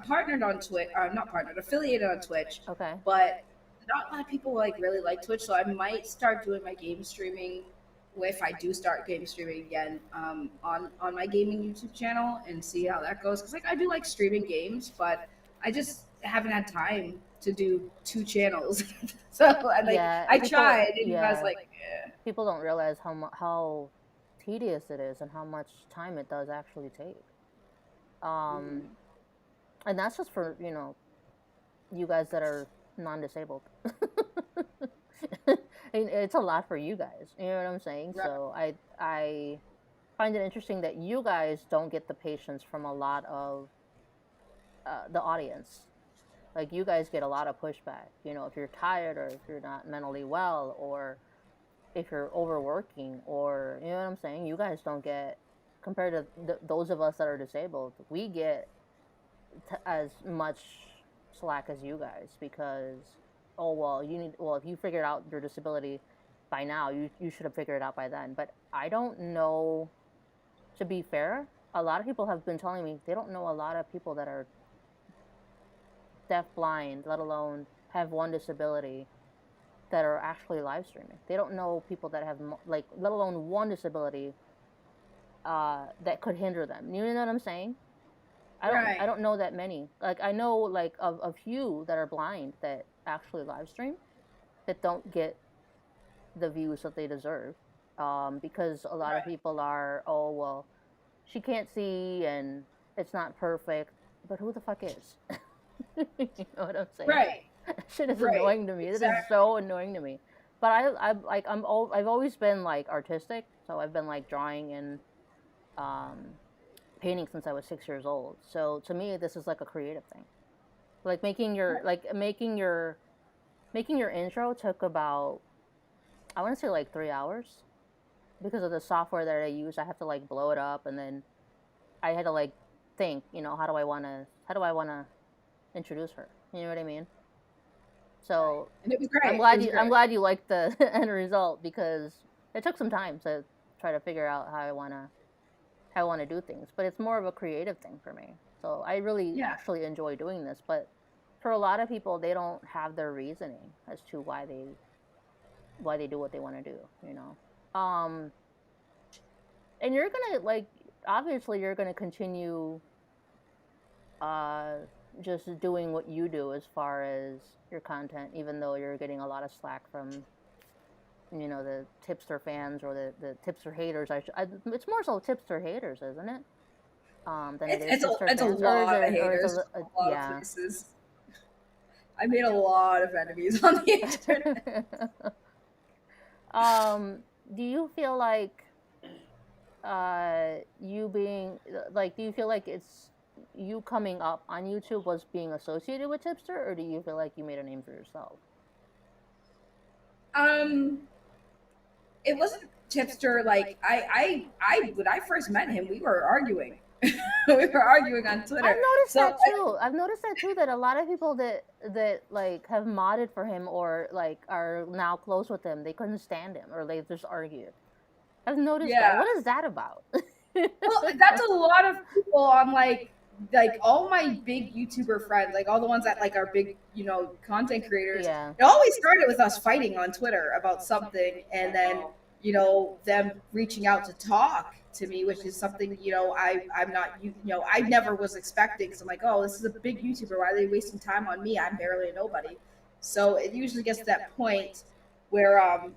partnered on Twitch. Not partnered, affiliated on Twitch. Okay. But not a lot of people really like Twitch, so I might start doing my game streaming. If I do start game streaming again, on my gaming YouTube channel and see how that goes. Because I do like streaming games, but I just haven't had time to do 2 channels. So I tried, and I was like, yeah. People don't realize how tedious it is and how much time it does actually take. And that's just for, you guys that are non-disabled. It's a lot for you guys, you know what I'm saying? Right. So I find it interesting that you guys don't get the patience from a lot of the audience. Like, you guys get a lot of pushback, if you're tired or if you're not mentally well or if you're overworking, or you know what I'm saying, you guys don't get, compared to those of us that are disabled, we get as much slack as you guys, because if you figured out your disability by now, you should have figured it out by then. But I don't know, to be fair, a lot of people have been telling me they don't know a lot of people that are deaf, blind, let alone have one disability, that are actually live streaming. They don't know people that have, let alone one disability that could hinder them. You know what I'm saying? I don't know that many. Like, I know of a few that are blind that actually live stream, that don't get the views that they deserve, because a lot of people are, she can't see and it's not perfect. But who the fuck is? You know what I'm saying? Right. Shit is annoying to me. Exactly. This is so annoying to me. But I've always been artistic, so I've been drawing and painting since I was 6 years old. So to me, this is a creative thing. Making your intro took about, I want to say 3 hours, because of the software that I use. I have to blow it up, and then I had to think, how do I want to introduce her? You know what I mean? So and it was great. I'm glad you liked the end result, because it took some time to try to figure out how I want to do things. But it's more of a creative thing for me. So I really actually enjoy doing this. But for a lot of people, they don't have their reasoning as to why they do what they want to do. And you're gonna obviously you're gonna continue just doing what you do as far as your content, even though you're getting a lot of slack from, the tipster fans or the tipster haters. It's more so tipster haters, isn't it? Than it is tipster fans. It's a lot of haters. A lot of places. I made a lot of enemies on the internet. Do you feel like you being do you feel like it's you coming up on YouTube was being associated with tipster, or do you feel like you made a name for yourself? It wasn't tipster. I when I first met him, we were arguing. We were arguing on Twitter. I've noticed that too. That a lot of people that have modded for him or are now close with him, they couldn't stand him, or they just argued. I've noticed that. What is that about? Well, that's a lot of people on all my big YouTuber friends, all the ones that are big, content creators. Yeah. It always started with us fighting on Twitter about something, and then them reaching out to talk to me, which is something I'm not I never was expecting, because I'm oh, this is a big YouTuber, why are they wasting time on me? I'm barely a nobody. So it usually gets to that point where I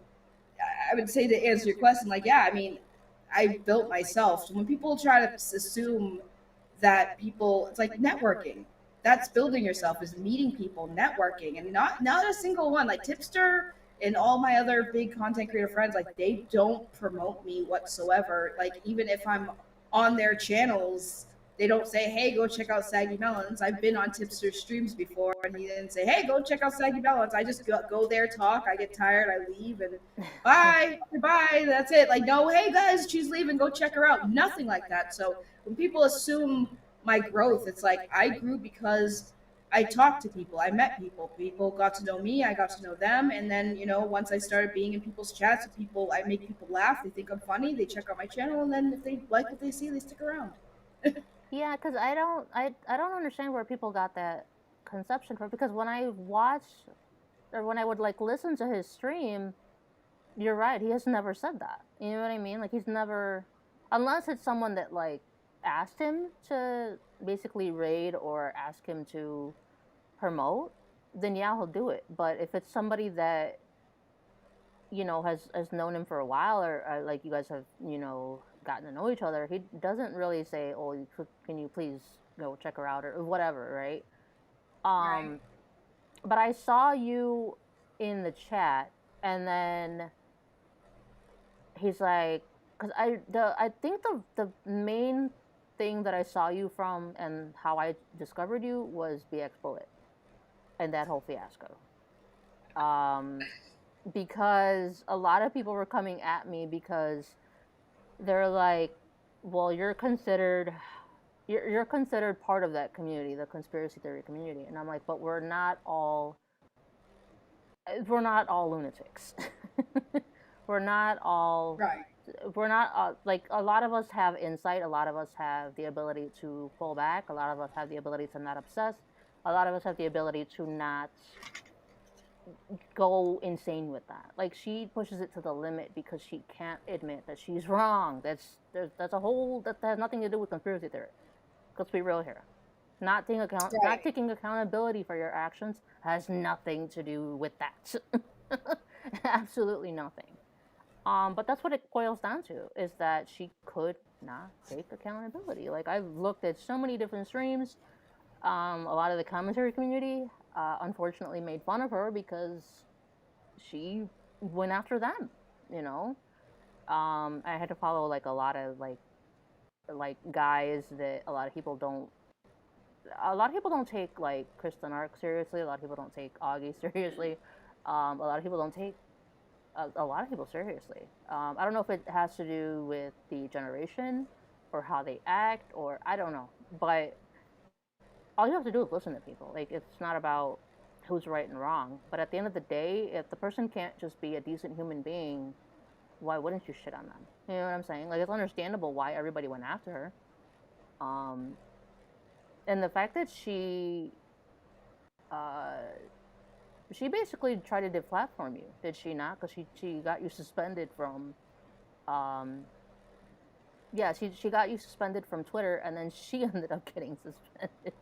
would say, to answer your question, I built myself. So when people try to assume that people, it's networking. That's building yourself, is meeting people, networking, and not a single one. Tipster and all my other big content creator friends, they don't promote me whatsoever. Even if I'm on their channels, they don't say, hey, go check out Saggy 𝖲melons. I've been on Tipster streams before, and he didn't say, hey, go check out Saggy 𝖲melons. I just go there, talk, I get tired, I leave, and bye, goodbye, that's it. Like, no, hey guys, she's leaving, go check her out. Nothing like that. So when people assume my growth, it's like I grew because I talked to people, I met people, people got to know me, I got to know them, and then, you know, once I started being in people's chats, I make people laugh, they think I'm funny, they check out my channel, and then if they like what they see, they stick around. Yeah, because I don't understand where people got that conception from, because when I watch, or when I would like listen to his stream, you're right, he has never said that. You know what I mean? Like, he's never, unless it's someone that like asked him to basically raid or ask him to promote, then yeah, he'll do it. But if it's somebody that, you know, has known him for a while, or like you guys have, you know, gotten to know each other, he doesn't really say, oh, can you please, you know, check her out, or whatever, right? Right. But I saw you in the chat, and then he's like, because I think the main thing that I saw you from and how I discovered you was BX Bullet and that whole fiasco. Because a lot of people were coming at me because they're like, well, you're considered part of that community, the conspiracy theory community, and I'm like, but we're not all lunatics. We're not all Right. We're not like, a lot of us have insight, a lot of us have the ability to pull back, a lot of us have the ability to not obsess, a lot of us have the ability to not go insane with that. Like, she pushes it to the limit because she can't admit that she's wrong. That's a whole, that has nothing to do with conspiracy theory. Let's be real here. Not taking accountability for your actions has nothing to do with that. Absolutely nothing. But that's what it boils down to, is that she could not take accountability. Like, I've looked at so many different streams. A lot of the commentary community, unfortunately, made fun of her because she went after them, you know? I had to follow, like, a lot of, like guys that a lot of people don't take, like, Kristen Ark seriously. A lot of people don't take Augie seriously. A lot of people don't take a lot of people seriously. I don't know if it has to do with the generation or how they act, or I don't know. But all you have to do is listen to people. Like, it's not about who's right and wrong. But at the end of the day, if the person can't just be a decent human being, why wouldn't you shit on them? You know what I'm saying? Like, it's understandable why everybody went after her. And the fact that she basically tried to deplatform you, did she not? Because she got you suspended from, she got you suspended from Twitter, and then she ended up getting suspended.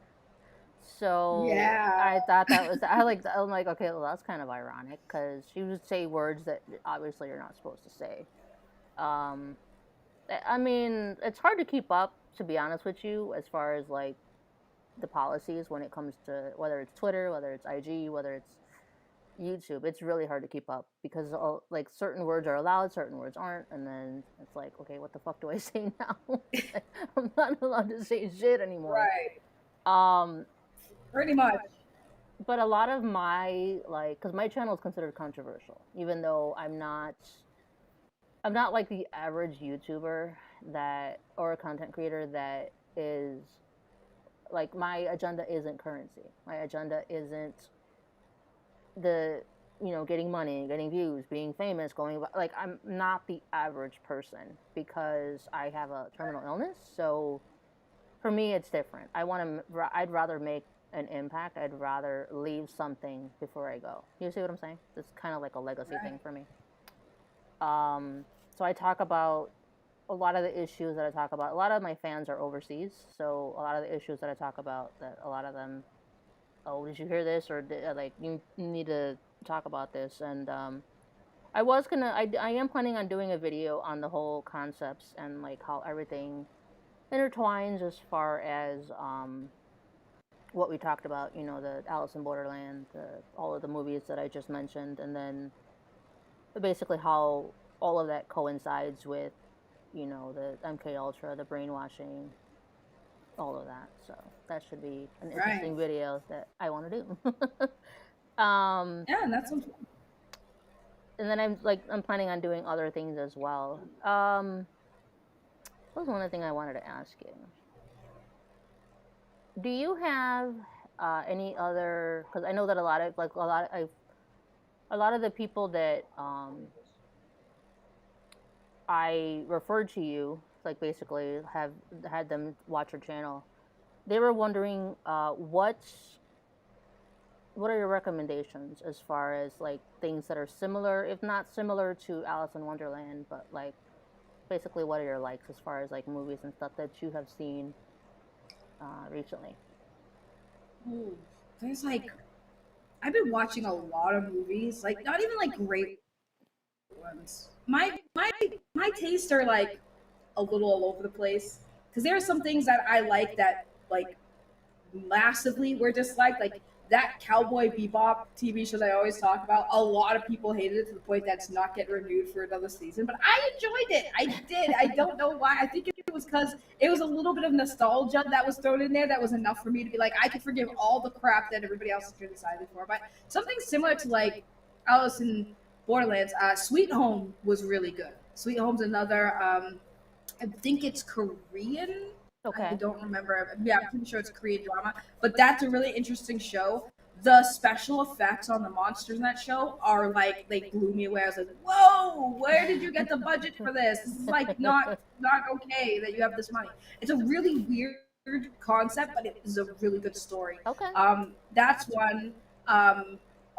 So Yeah. I thought that was, I'm like, okay, well, that's kind of ironic, because she would say words that obviously you're not supposed to say. I mean, it's hard to keep up, to be honest with you, as far as like the policies when it comes to whether it's Twitter, whether it's IG, whether it's YouTube. It's really hard to keep up because like certain words are allowed, certain words aren't, and then it's like, okay, what the fuck do I say now? I'm not allowed to say shit anymore. Right. Pretty much. But a lot of my, like, because my channel is considered controversial, even though I'm not like the average YouTuber that, or a content creator that is like, my agenda isn't currency. My agenda isn't the, you know, getting money, getting views, being famous, going, like, I'm not the average person because I have a terminal illness. So for me, it's different. I'd rather make an impact. I'd rather leave something before I go. You see what I'm saying? It's kind of like a legacy thing for me. So I talk about a lot of the issues that I talk about. A lot of my fans are overseas, so a lot of the issues that I talk about, that a lot of them, oh, did you hear this? Or like, you need to talk about this. And I am planning on doing a video on the whole concepts and like how everything intertwines, as far as what we talked about, you know, the Alice in Borderland, all of the movies that I just mentioned, and then basically how all of that coincides with, you know, the MK Ultra, the brainwashing, all of that. So that should be an interesting video that I want to do. Yeah, and that's something. And then I'm planning on doing other things as well. What was one thing I wanted to ask you? Do you have any other? Because I know that a lot of the people that I referred to you, like basically have had them watch your channel. They were wondering what are your recommendations as far as like things that are similar, if not similar to Alice in Wonderland, but like basically what are your likes as far as like movies and stuff that you have seen recently? Ooh, there's like, I've been watching a lot of movies, like not even like great ones. My tastes are like a little all over the place because there are some things that I like that like massively were disliked, like that Cowboy Bebop TV show that I always talk about. A lot of people hated it to the point that it's not getting renewed for another season, but I enjoyed it. I did. I don't know why. I think it was because it was a little bit of nostalgia that was thrown in there that was enough for me to be like, I can forgive all the crap that everybody else has criticized for. But something similar to like Alice in Borderlands, Sweet Home was really good. Sweet Home's another, I think it's Korean. Okay. I don't remember. Yeah, I'm pretty sure it's a Korean drama. But that's a really interesting show. The special effects on the monsters in that show are like, they blew me away. I was like, whoa, where did you get the budget for this? This is like not okay that you have this money. It's a really weird concept, but it is a really good story. Okay. That's one. A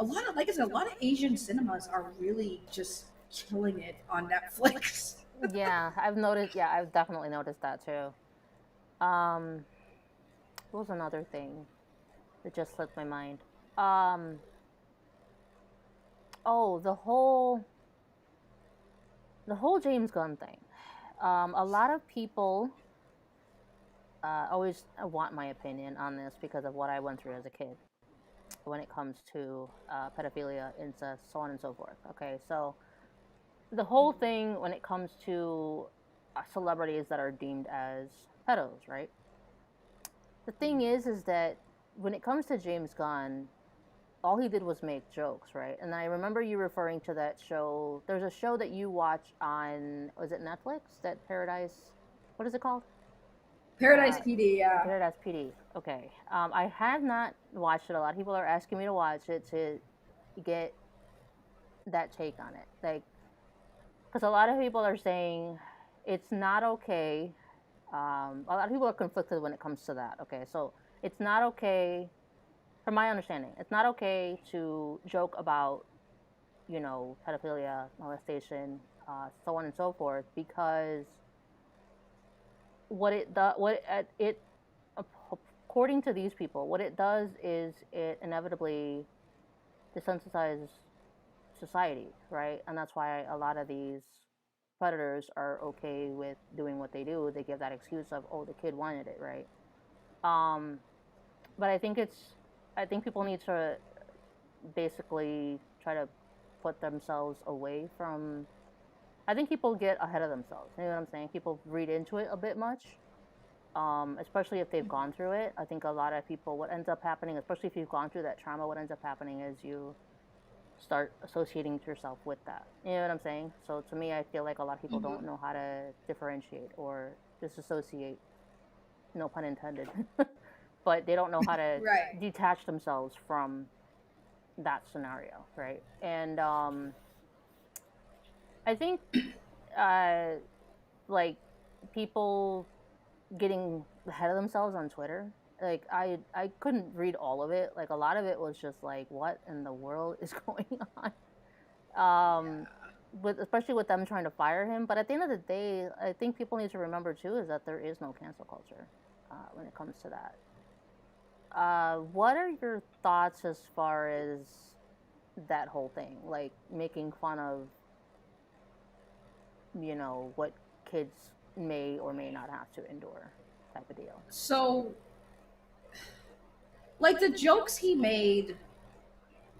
lot of, like I said, a lot of Asian cinemas are really just killing it on Netflix. Yeah, I've noticed. Yeah, I've definitely noticed that too. What was another thing that just slipped my mind? Oh, the whole James Gunn thing. A lot of people always want my opinion on this because of what I went through as a kid when it comes to pedophilia, incest, so on and so forth. Okay, so the whole thing when it comes to celebrities that are deemed as pedos, right? The thing is that when it comes to James Gunn, all he did was make jokes, right? And I remember you referring to that show. There's a show that you watch on, was it Netflix? That Paradise, what is it called? Paradise PD, yeah. Paradise PD, okay. I have not watched it. A lot of people are asking me to watch it to get that take on it. Like, because a lot of people are saying it's not okay. A lot of people are conflicted when it comes to that. Okay, so it's not okay, from my understanding, it's not okay to joke about, you know, pedophilia, molestation, so on and so forth, because according to these people, what it does is it inevitably desensitizes society, right? And that's why a lot of these predators are okay with doing what they do. They give that excuse of, oh, the kid wanted it, right? But I think people need to basically try to put themselves away from. I think people get ahead of themselves. You know what I'm saying? People read into it a bit much, especially if they've gone through it. I think a lot of people, what ends up happening, especially if you've gone through that trauma, what ends up happening is you start associating yourself with that. You know what I'm saying? So to me, I feel like a lot of people don't know how to differentiate or disassociate, no pun intended, but they don't know how to detach themselves from that scenario, right? And I think like people getting ahead of themselves on Twitter, like I couldn't read all of it. Like a lot of it was just like, what in the world is going on? Especially with them trying to fire him. But at the end of the day, I think people need to remember too is that there is no cancel culture when it comes to that. What are your thoughts as far as that whole thing, like making fun of, you know, what kids may or may not have to endure, type of deal? So, like, the jokes he made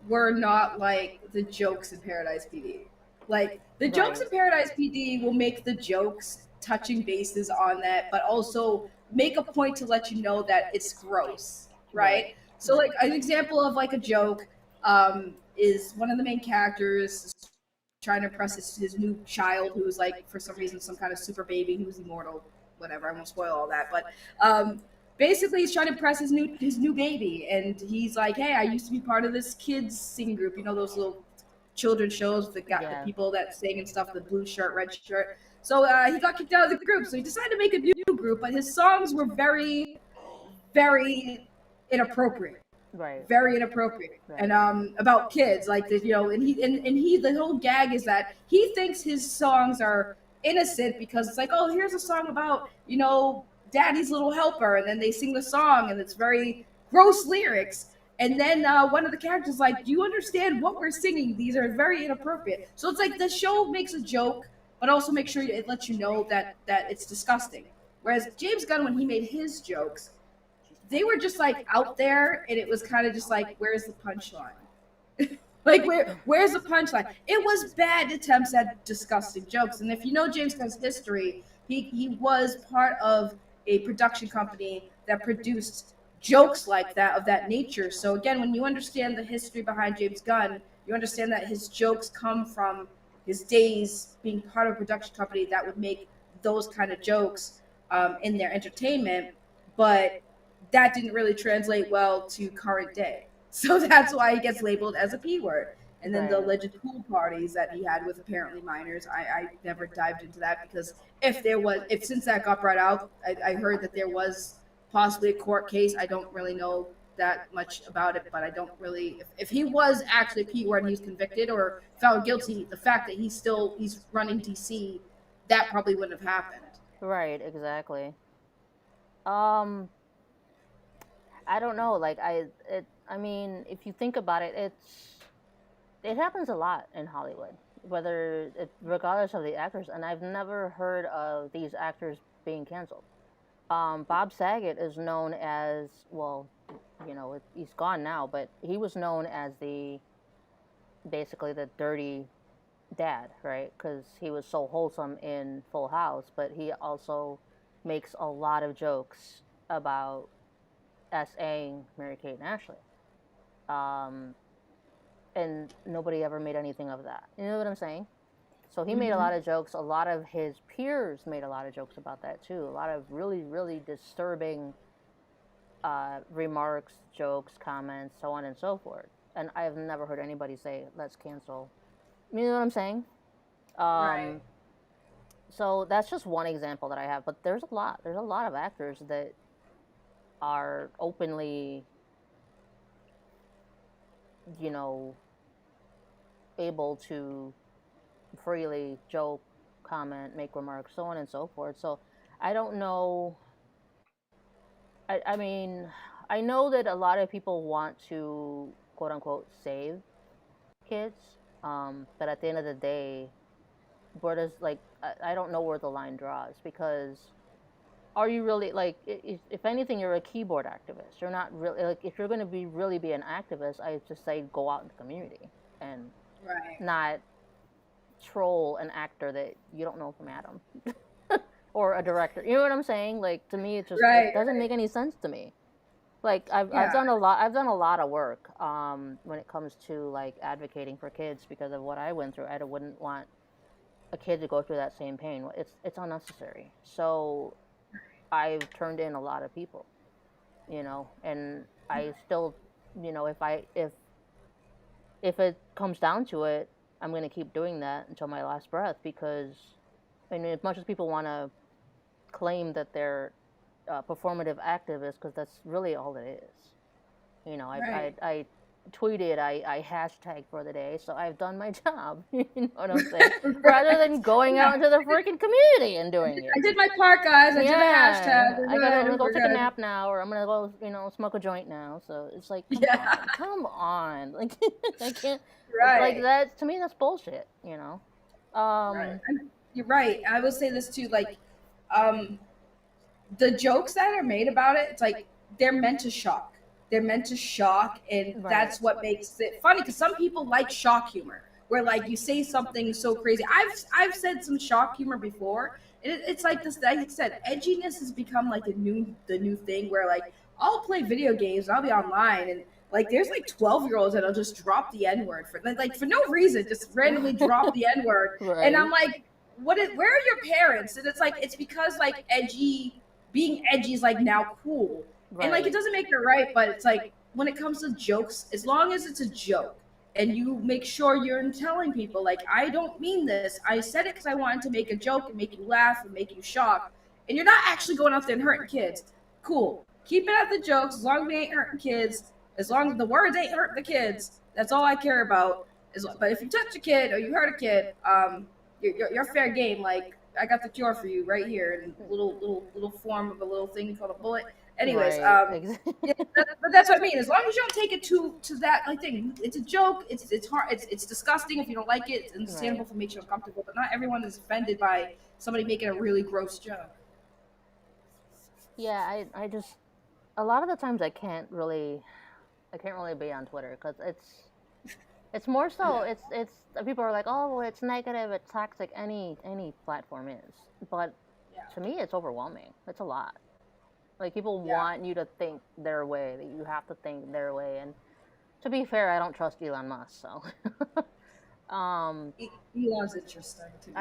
were not like the jokes in Paradise PD. Like, the jokes in Paradise PD will make the jokes touching bases on that, but also make a point to let you know that it's gross, right? So like an example of like a joke is one of the main characters trying to impress his new child, who's like for some reason some kind of super baby who's immortal, whatever. I won't spoil all that, but basically he's trying to impress his new baby, and he's like, hey, I used to be part of this kids singing group, you know, those little children's shows that got the people that sing and stuff, the blue shirt, red shirt. So he got kicked out of the group, so he decided to make a new group, but his songs were very, very inappropriate. Right. Very inappropriate. Right. And about kids, like you know, and he the whole gag is that he thinks his songs are innocent because it's like, oh, here's a song about, you know, daddy's little helper, and then they sing the song and it's very gross lyrics, and then one of the characters is like, do you understand what we're singing? These are very inappropriate. So it's like the show makes a joke, but also make sure it lets you know that it's disgusting. Whereas James Gunn, when he made his jokes, they were just like out there, and it was kind of just like, where's the punchline? Like where's the punchline? It was bad attempts at disgusting jokes. And if you know James Gunn's history, he was part of a production company that produced jokes like that, of that nature. So again, when you understand the history behind James Gunn, you understand that his jokes come from his days being part of a production company that would make those kind of jokes in their entertainment, but that didn't really translate well to current day. So that's why he gets labeled as a P word. And then the alleged pool parties that he had with apparently minors, I never dived into that, because if since that got brought out, I heard that there was possibly a court case. I don't really know that much about it, but I don't really, if he was actually a P word and he was convicted or found guilty, the fact that he's running DC, that probably wouldn't have happened. Right, exactly. I don't know, like I mean, if you think about it, it happens a lot in Hollywood, regardless of the actors, and I've never heard of these actors being canceled. Bob Saget is known as, well, you know, he's gone now, but he was known as basically the dirty dad, right? Because he was so wholesome in Full House, but he also makes a lot of jokes about SAing Mary-Kate and Ashley. And nobody ever made anything of that. You know what I'm saying? So he made a lot of jokes. A lot of his peers made a lot of jokes about that too. A lot of really, really disturbing remarks, jokes, comments, so on and so forth. And I've never heard anybody say, let's cancel. You know what I'm saying? Right. So that's just one example that I have. But there's a lot of actors that are openly, you know, able to freely joke, comment, make remarks, so on and so forth. So I don't know. I mean, I know that a lot of people want to, quote unquote, save kids, but at the end of the day, where does, like, I don't know where the line draws, because are you really, like, if anything, you're a keyboard activist. You're not really, like, if you're going to really be an activist, I just say go out in the community and not troll an actor that you don't know from Adam or a director. You know what I'm saying? Like, to me, it just it doesn't make any sense to me. Like, I've done a lot of work when it comes to, like, advocating for kids because of what I went through. I wouldn't want a kid to go through that same pain. It's unnecessary. So I've turned in a lot of people, you know, and I still, you know, if it comes down to it, I'm going to keep doing that until my last breath, because, I mean, as much as people want to claim that they're performative activists, because that's really all it is. You know, I tweeted, I hashtagged for the day, so I've done my job. You know what I'm saying? Rather than going out into the freaking community and doing it. I did my part, guys. I did my hashtag. I'm gonna go take a nap now, or I'm gonna go, you know, smoke a joint now. So it's like, come on. Like, I can't. Like, that, to me, that's bullshit. You know. You're right. I will say this too. Like, the jokes that are made about it, it's like they're meant to shock. They're meant to shock, and that's what makes it funny, because some people like shock humor, where, like, you say something so crazy. I've said some shock humor before, and it's like this, like I said, edginess has become like the new thing where like I'll play video games, I'll be online, and like there's like 12-year-olds that'll just drop the N-word for like for no reason, just randomly drop the N-word. Right. And I'm like, where are your parents? And it's like, it's because like being edgy is like now cool. Right. And like it doesn't make it right, but it's like when it comes to jokes, as long as it's a joke and you make sure you're telling people like, I don't mean this, I said it because I wanted to make a joke and make you laugh and make you shocked, and you're not actually going out there and hurting kids, cool, keep it at the jokes, as long as we ain't hurting kids, as long as the words ain't hurting the kids, that's all I care about. But if you touch a kid or you hurt a kid, you're fair game. Like, I got the cure for you right here in little form of a little thing called a bullet. Anyways, right. Yeah, but that's what I mean. As long as you don't take it to that like thing, it's a joke. It's hard. It's disgusting if you don't like it. It's understandable if it makes you uncomfortable. But not everyone is offended by somebody making a really gross joke. Yeah, I just, a lot of the times I can't really be on Twitter because it's more so it's people are like, oh, well, it's negative, it's toxic. Any platform is, but to me it's overwhelming. It's a lot. Like, people want you to think their way, that you have to think their way. And to be fair, I don't trust Elon Musk, so Elon's interesting to me.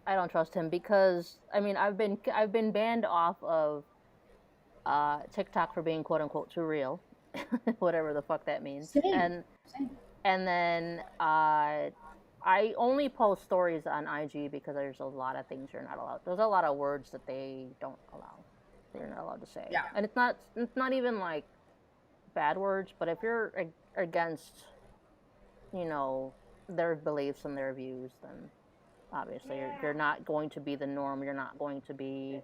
I don't trust him because, I mean, I've been banned off of TikTok for being quote unquote too real, whatever the fuck that means. Same. And then I only post stories on IG because there's a lot of things you're not allowed. There's a lot of words that they don't allow. You're not allowed to say. Yeah. And it's not even like bad words, but if you're against, you know, their beliefs and their views, then obviously you're not going to be the norm. You're not going to be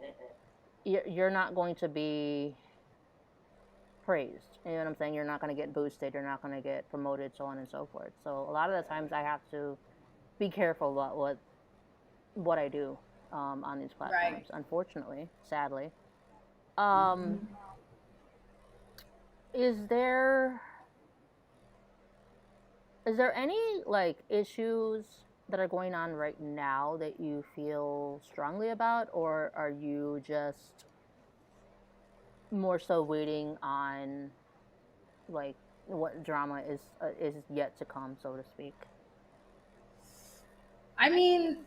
praised. You know what I'm saying? You're not going to get boosted. You're not going to get promoted, so on and so forth. So a lot of the times I have to be careful about what I do on these platforms. Right. Unfortunately, sadly. Is there any like issues that are going on right now that you feel strongly about, or are you just more so waiting on like what drama is yet to come, so to speak? I mean,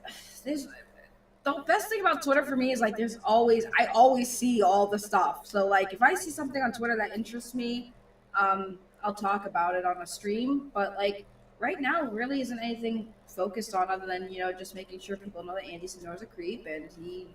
the best thing about Twitter for me is like I always see all the stuff. So like if I see something on Twitter that interests me, I'll talk about it on a stream. But like right now, really isn't anything focused on other than, you know, just making sure people know that Andy Signor is a creep and he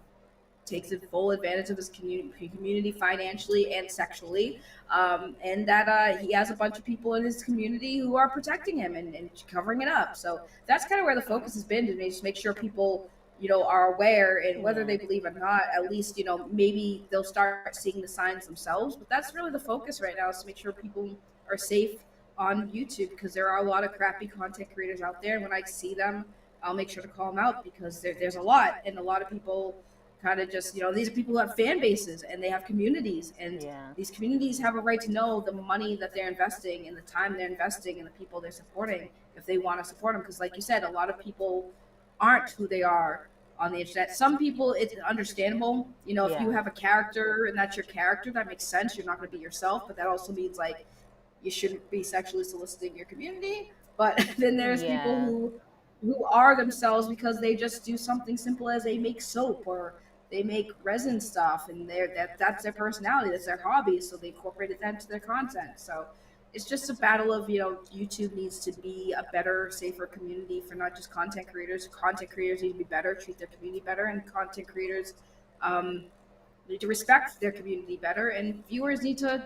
takes full advantage of his community financially and sexually, and that he has a bunch of people in his community who are protecting him and covering it up. So that's kind of where the focus has been, to just make sure people, you know, are aware, and whether they believe it or not, at least, you know, maybe they'll start seeing the signs themselves. But that's really the focus right now, is to make sure people are safe on YouTube, because there are a lot of crappy content creators out there, and when I see them, I'll make sure to call them out, because there's a lot, and a lot of people kind of just, you know, these are people who have fan bases and they have communities, and these communities have a right to know the money that they're investing and the time they're investing and the people they're supporting, if they want to support them. Because like you said, a lot of people aren't who they are on the internet. Some people, it's understandable, you know, if you have a character and that's your character, that makes sense. You're not going to be yourself, but that also means like you shouldn't be sexually soliciting your community. But then there's people who are themselves because they just do something simple as they make soap or they make resin stuff, and that's their personality, that's their hobby, so they incorporated that into their content. So it's just a battle of, you know, YouTube needs to be a better, safer community for not just content creators. Content creators need to be better, treat their community better, and content creators need to respect their community better, and viewers need to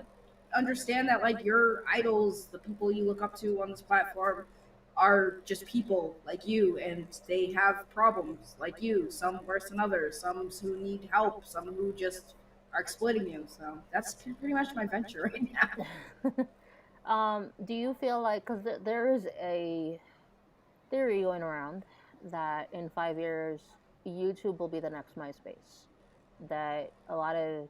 understand that like your idols, the people you look up to on this platform, are just people like you, and they have problems like you, some worse than others, some who need help, some who just are exploiting you. So that's pretty much my venture right now. Do you feel like, because there is a theory going around that in 5 years YouTube will be the next MySpace, that a lot of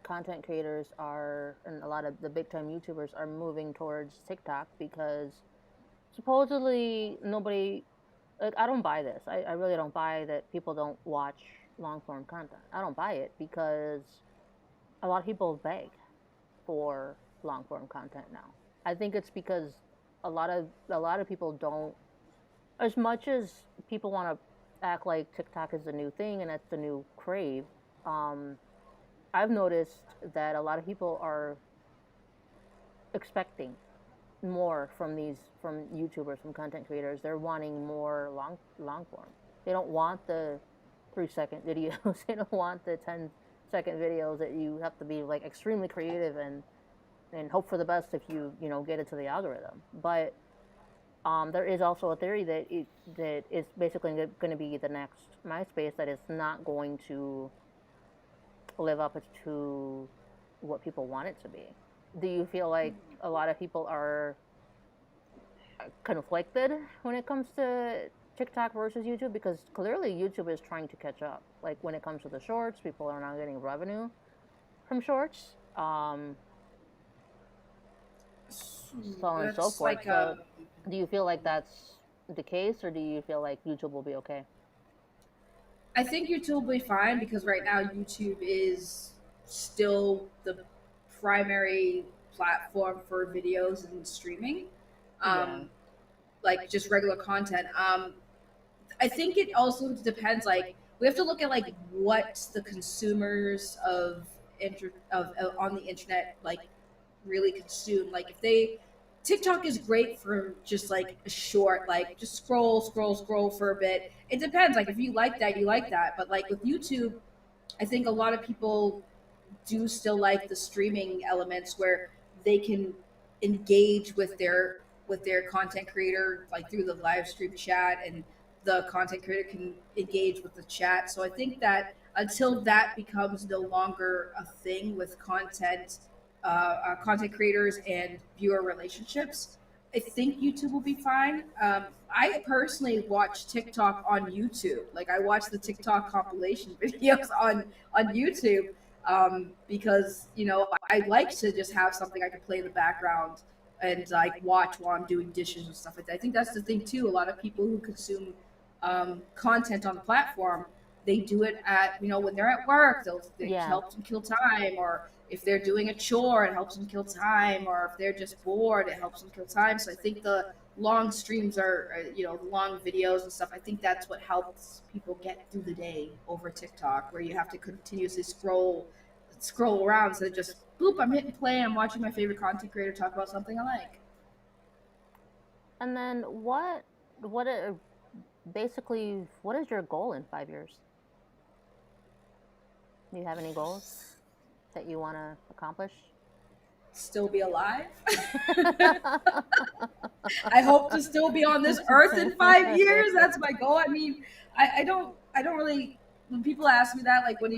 content creators and a lot of the big time YouTubers are moving towards TikTok because supposedly nobody like, I don't buy this. I really don't buy that people don't watch long form content. I don't buy it because a lot of people beg for long form content now. I think it's because a lot of people don't, as much as people want to act like TikTok is the new thing and that's the new crave. I've noticed that a lot of people are expecting more from YouTubers, from content creators. They're wanting more long form. They don't want the 3-second videos. They don't want the 10-second videos that you have to be like extremely creative and hope for the best if you get into the algorithm. But there is also a theory that it's basically going to be the next MySpace, that is not going to live up to what people want it to be. Do you feel like a lot of people are conflicted when it comes to TikTok versus YouTube? Because clearly YouTube is trying to catch up. Like when it comes to the shorts, people are now getting revenue from shorts. So on and so forth. So do you feel like that's the case, or do you feel like YouTube will be okay? I think YouTube will be fine because right now YouTube is still the primary platform for videos and streaming, like just regular content. I think it also depends. Like we have to look at like what the consumers of on the internet like really consume. Like if they TikTok is great for just like a short, like just scroll for a bit. It depends. Like if you like that, you like that. But like with YouTube, I think a lot of people do still like the streaming elements where they can engage with their content creator like through the live stream chat, and the content creator can engage with the chat. So I think that until that becomes no longer a thing with content creators and viewer relationships, I think YouTube will be fine. I personally watch TikTok on YouTube. Like I watch the TikTok compilation videos on YouTube, because I like to just have something I can play in the background and like watch while I'm doing dishes and stuff like that. I think that's the thing too. A lot of people who consume content on the platform, they do it at when they're at work. It helps them kill time, or if they're doing a chore, it helps them kill time, or if they're just bored, it helps them kill time. So I think the long streams the long videos and stuff. I think that's what helps people get through the day over TikTok, where you have to continuously scroll around instead of just boop, I'm hitting play, I'm watching my favorite content creator talk about something I like. And then what is your goal in 5 years? Do you have any goals that you want to accomplish? Still be alive. I hope to still be on this earth in 5 years. That's my goal. I mean, I don't really, when people ask me that, like where do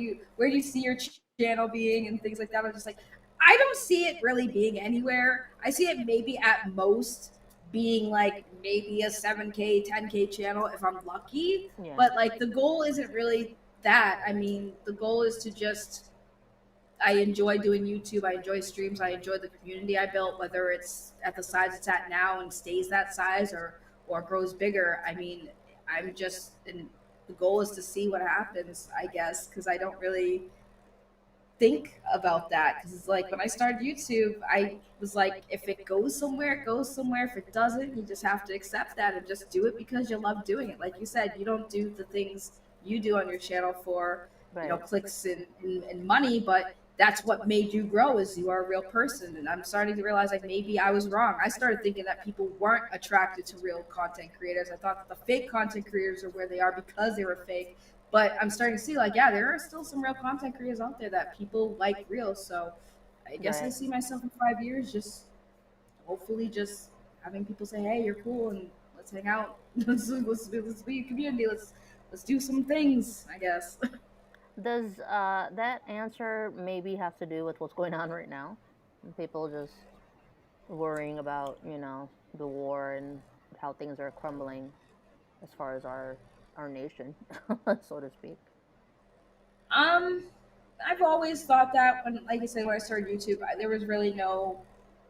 you see your channel being and things like that, I'm just like, I don't see it really being anywhere. I see it maybe at most being like maybe a 7K, 10K channel if I'm lucky. Yeah. But like the goal isn't really that. I mean, the goal is to just, I enjoy doing YouTube. I enjoy streams. I enjoy the community I built, whether it's at the size it's at now and stays that size or grows bigger. I mean, I'm just, and the goal is to see what happens, I guess, because I don't really think about that. Because it's like when I started YouTube, I was like, if it goes somewhere, it goes somewhere. If it doesn't, you just have to accept that and just do it because you love doing it. Like you said, you don't do the things you do on your channel for clicks and money, but that's what made you grow, is you are a real person. And I'm starting to realize like maybe I was wrong. I started thinking that people weren't attracted to real content creators. I thought that the fake content creators are where they are because they were fake. But I'm starting to see like, yeah, there are still some real content creators out there that people like real. So I guess I see myself in 5 years just hopefully just having people say, hey, you're cool and let's hang out. let's be a community. Let's do some things, I guess. Does that answer maybe have to do with what's going on right now? People just worrying about, the war and how things are crumbling as far as our nation, so to speak. I've always thought that when I started YouTube, there was really no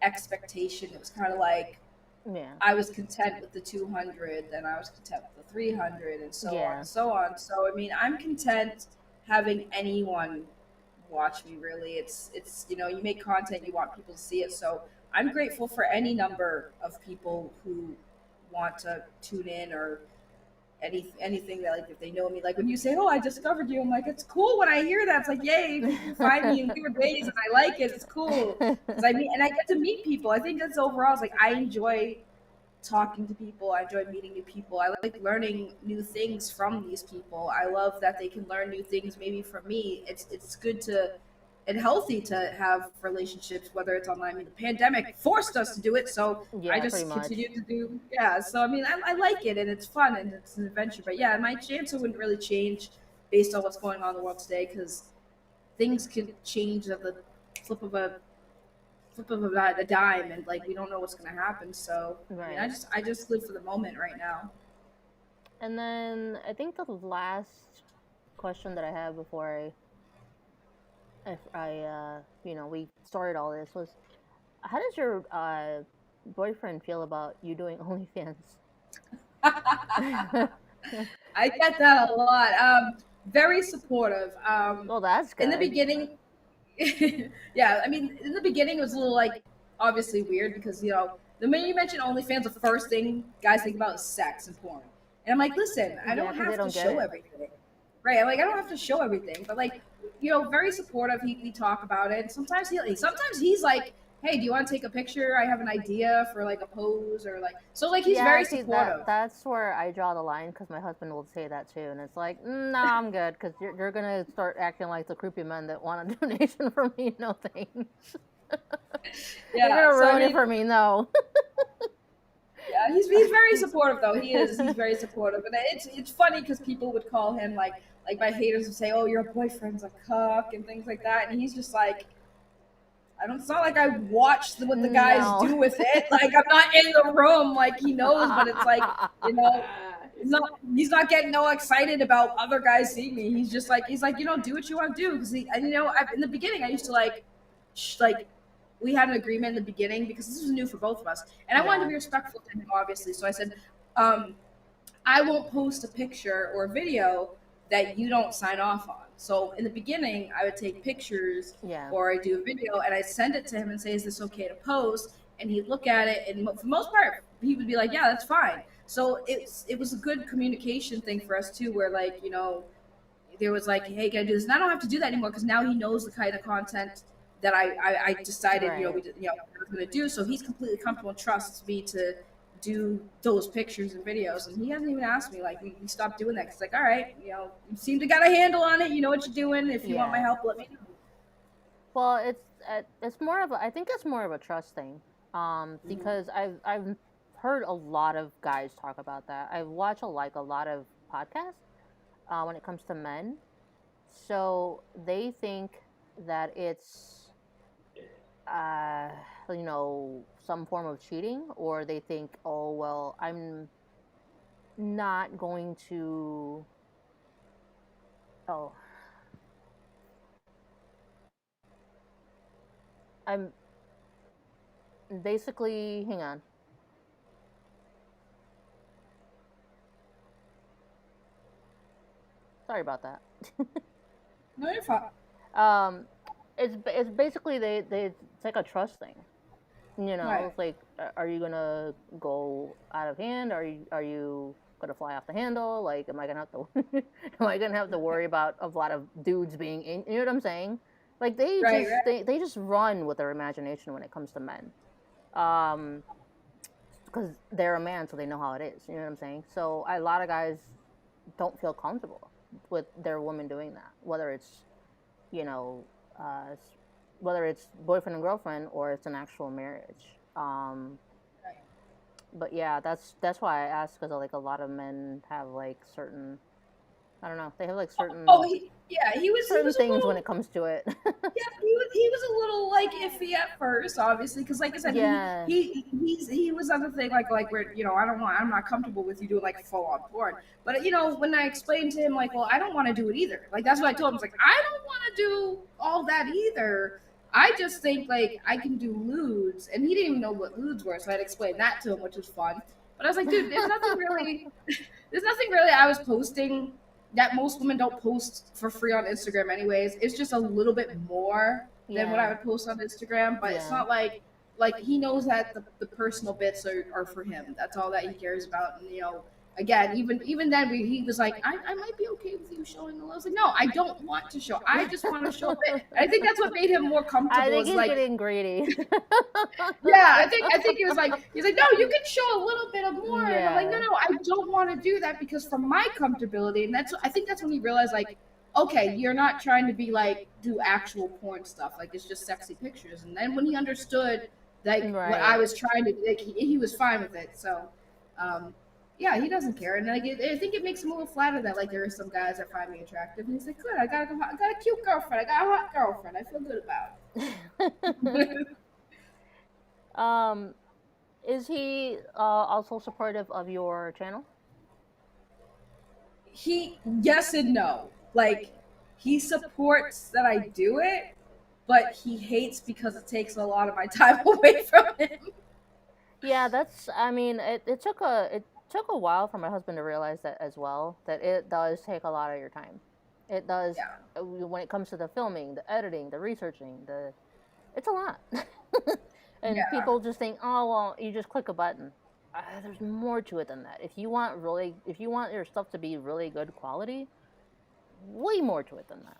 expectation. It was kind of like, Yeah. I was content with the 200, then I was content with the 300, and so on Yeah. and so on. So I mean, I'm content having anyone watch me. Really, it's you make content, you want people to see it. So I'm grateful for any number of people who want to tune in, or anything that, like, if they know me, like when you say, "Oh, I discovered you," I'm like, it's cool when I hear that. It's like, yay, people find me in weird ways and I like it. It's cool because and I get to meet people. I think that's overall. It's like I enjoy talking to people. I enjoy meeting new people. I like learning new things from these people. I love that they can learn new things maybe from me. It's good to and healthy to have relationships, whether it's online. I mean, the pandemic forced us to do it, so I Yeah, pretty just much. continue to do. Yeah, so I mean, I like it and it's fun and it's an adventure. But yeah, my answer wouldn't really change based on what's going on in the world today, because things can change at the flip of a a dime, and like we don't know what's going to happen. So I mean, Right. I just live for the moment right now. And then I think the last question that I have before we started all this was, how does your boyfriend feel about you doing OnlyFans? I get that a lot. Very supportive. Well, that's good. In the beginning, yeah, I mean, in the beginning it was a little, like, obviously weird because the minute you mention OnlyFans, the first thing guys think about is sex and porn, and I'm like, listen, I don't have to show everything, right? I'm like, I don't have to show everything, but like, very supportive. We talk about it. Sometimes he's like, hey, do you want to take a picture? I have an idea for like a pose, or like, so like he's very supportive. That's where I draw the line, because my husband will say that too, and it's like, nah, I'm good, because you're gonna start acting like the creepy men that want a donation from me. No thanks. Yeah, you're gonna ruin it for me. No. Yeah, he's very supportive though. He's very supportive, and it's funny because people would call him like my haters would say, "Oh, your boyfriend's a cuck," and things like that, and he's just like, it's not like I watched what the guys do with it. Like, I'm not in the room. Like, he knows, but it's like, he's not getting no excited about other guys seeing me. He's just like, do what you want to do. Because in the beginning, I used to like we had an agreement in the beginning because this was new for both of us, and I wanted to be respectful to him, obviously. So I said, I won't post a picture or a video that you don't sign off on. So in the beginning, I would take pictures, or I do a video, and I send it to him and say, "Is this okay to post?" And he'd look at it, and for the most part, he would be like, "Yeah, that's fine." So it was a good communication thing for us too, where like there was like, "Hey, can I do this?" And I don't have to do that anymore because now he knows the kind of content that I decided we're going to do. So he's completely comfortable and trusts me to do those pictures and videos, and he hasn't even asked me. Like, we stopped doing that. It's like, all right, you seem to got a handle on it. You know what you're doing. If you want my help, let me know. Well, it's more of I think it's more of a trust thing, because I've heard a lot of guys talk about that. I've watched a lot of podcasts when it comes to men, so they think that it's some form of cheating, or they think, oh, well, I'm not going to I'm basically, hang on. Sorry about that. No, you're fine. It's basically it's like a trust thing. Right. It's like, are you gonna go out of hand? Are you gonna fly off the handle? Like, am I gonna have to worry about a lot of dudes being in? You know what I'm saying? Like, they just run with their imagination when it comes to men, because they're a man, so they know how it is. You know what I'm saying? So a lot of guys don't feel comfortable with their woman doing that, whether it's whether it's boyfriend and girlfriend or it's an actual marriage. But yeah, that's why I asked, because like a lot of men have like certain, I don't know, they have like certain he was things little, when it comes to it. he was a little like iffy at first, obviously, because like I said, he was on the thing like where I'm not comfortable with you doing like full on porn. But when I explained to him, like, well, I don't want to do it either. Like, that's what I told him. I was like, I don't want to do all that either. I just think like I can do lewds, and he didn't even know what lewds were, so I'd explain that to him, which was fun. But I was like, dude, there's nothing really I was posting that most women don't post for free on Instagram anyways. It's just a little bit more than what I Yeah. would post on Instagram, but it's Yeah. not like he knows that the personal bits are for him. That's all that he cares about. And again, even then he was like, I might be okay with you showing the low. I was like, no, I don't want to show. I just want to show it. And I think that's what made him more I comfortable. think Is he's like, getting greedy. yeah, I think he was like, he's like, no, you can show a little bit of more. And I'm like, no, Yeah. no, I don't want to do that because for my comfortability. And I think that's when he realized like, okay, you're not trying to be like do actual porn stuff. Like it's just sexy pictures. And then when he understood like what I Right. was trying to, like he was fine with it. So, um, yeah, he doesn't care. And like I think it makes him a little flattered that like there are some guys that find me attractive. And he's like, good, I got a cute girlfriend. I got a hot girlfriend. I feel good about it. Is he also supportive of your channel? He yes and no. Like he supports that I do it, but he hates because it takes a lot of my time away from him. Yeah, that's. I mean, it took a while for my husband to realize that as well. That it does take a lot of your time. It does Yeah. when it comes to the filming, the editing, the researching, it's a lot. And Yeah. people just think, oh well, you just click a button. There's more to it than that. If you want your stuff to be really good quality, way more to it than that.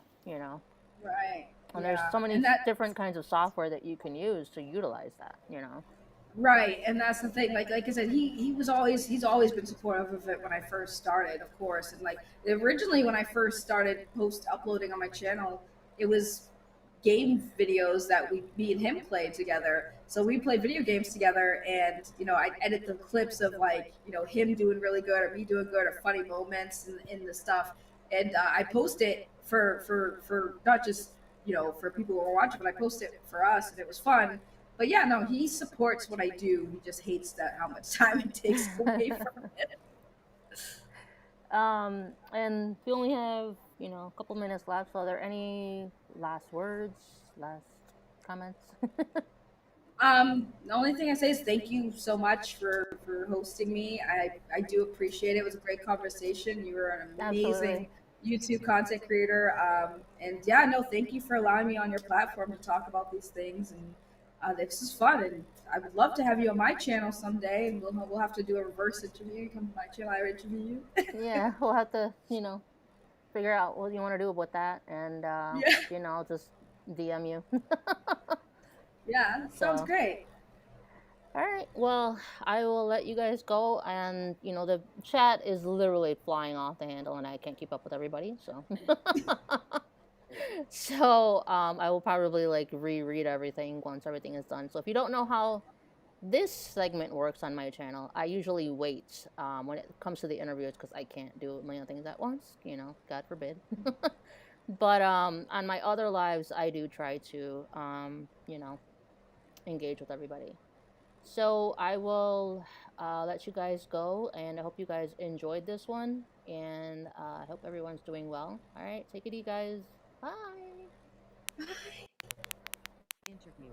Right. And there's Yeah. so many And that different kinds of software that you can use to utilize that. right. And that's the thing. Like I said, he's always been supportive of it when I first started, of course. And like originally when I first started post uploading on my channel, it was game videos that me and him played together. So we play video games together, and I edit the clips of like him doing really good or me doing good or funny moments in the stuff, and I post it for not just for people who are watching, but I post it for us, and it was fun. But yeah, no, he supports what I do. He just hates that how much time it takes away from it. And we only have, a couple minutes left. So are there any last words, last comments? The only thing I say is thank you so much for hosting me. I do appreciate it. It was a great conversation. You were an amazing Absolutely. YouTube content creator. And yeah, no, thank you for allowing me on your platform to talk about these things. And this is fun. And I would love to have you on my channel someday. And we'll have to do a reverse interview. You come to my channel, I interview you. Yeah, we'll have to, figure out what you want to do with that, and Yeah, I'll just DM you. yeah, sounds So, great. all right. Well, I will let you guys go, and the chat is literally flying off the handle, and I can't keep up with everybody. So, I will probably like reread everything once everything is done. So if you don't know how this segment works on my channel, I usually wait when it comes to the interviews because I can't do a million things at once. God forbid. But on my other lives, I do try to engage with everybody. So I will let you guys go, and I hope you guys enjoyed this one, and I hope everyone's doing well. All right, take it easy, guys. Bye. Interview.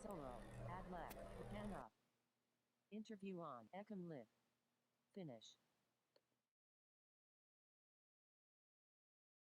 Solo. Ad lib. Japan up. Interview on 𝐸𝐴𝐾𝐩𝐿. Finish.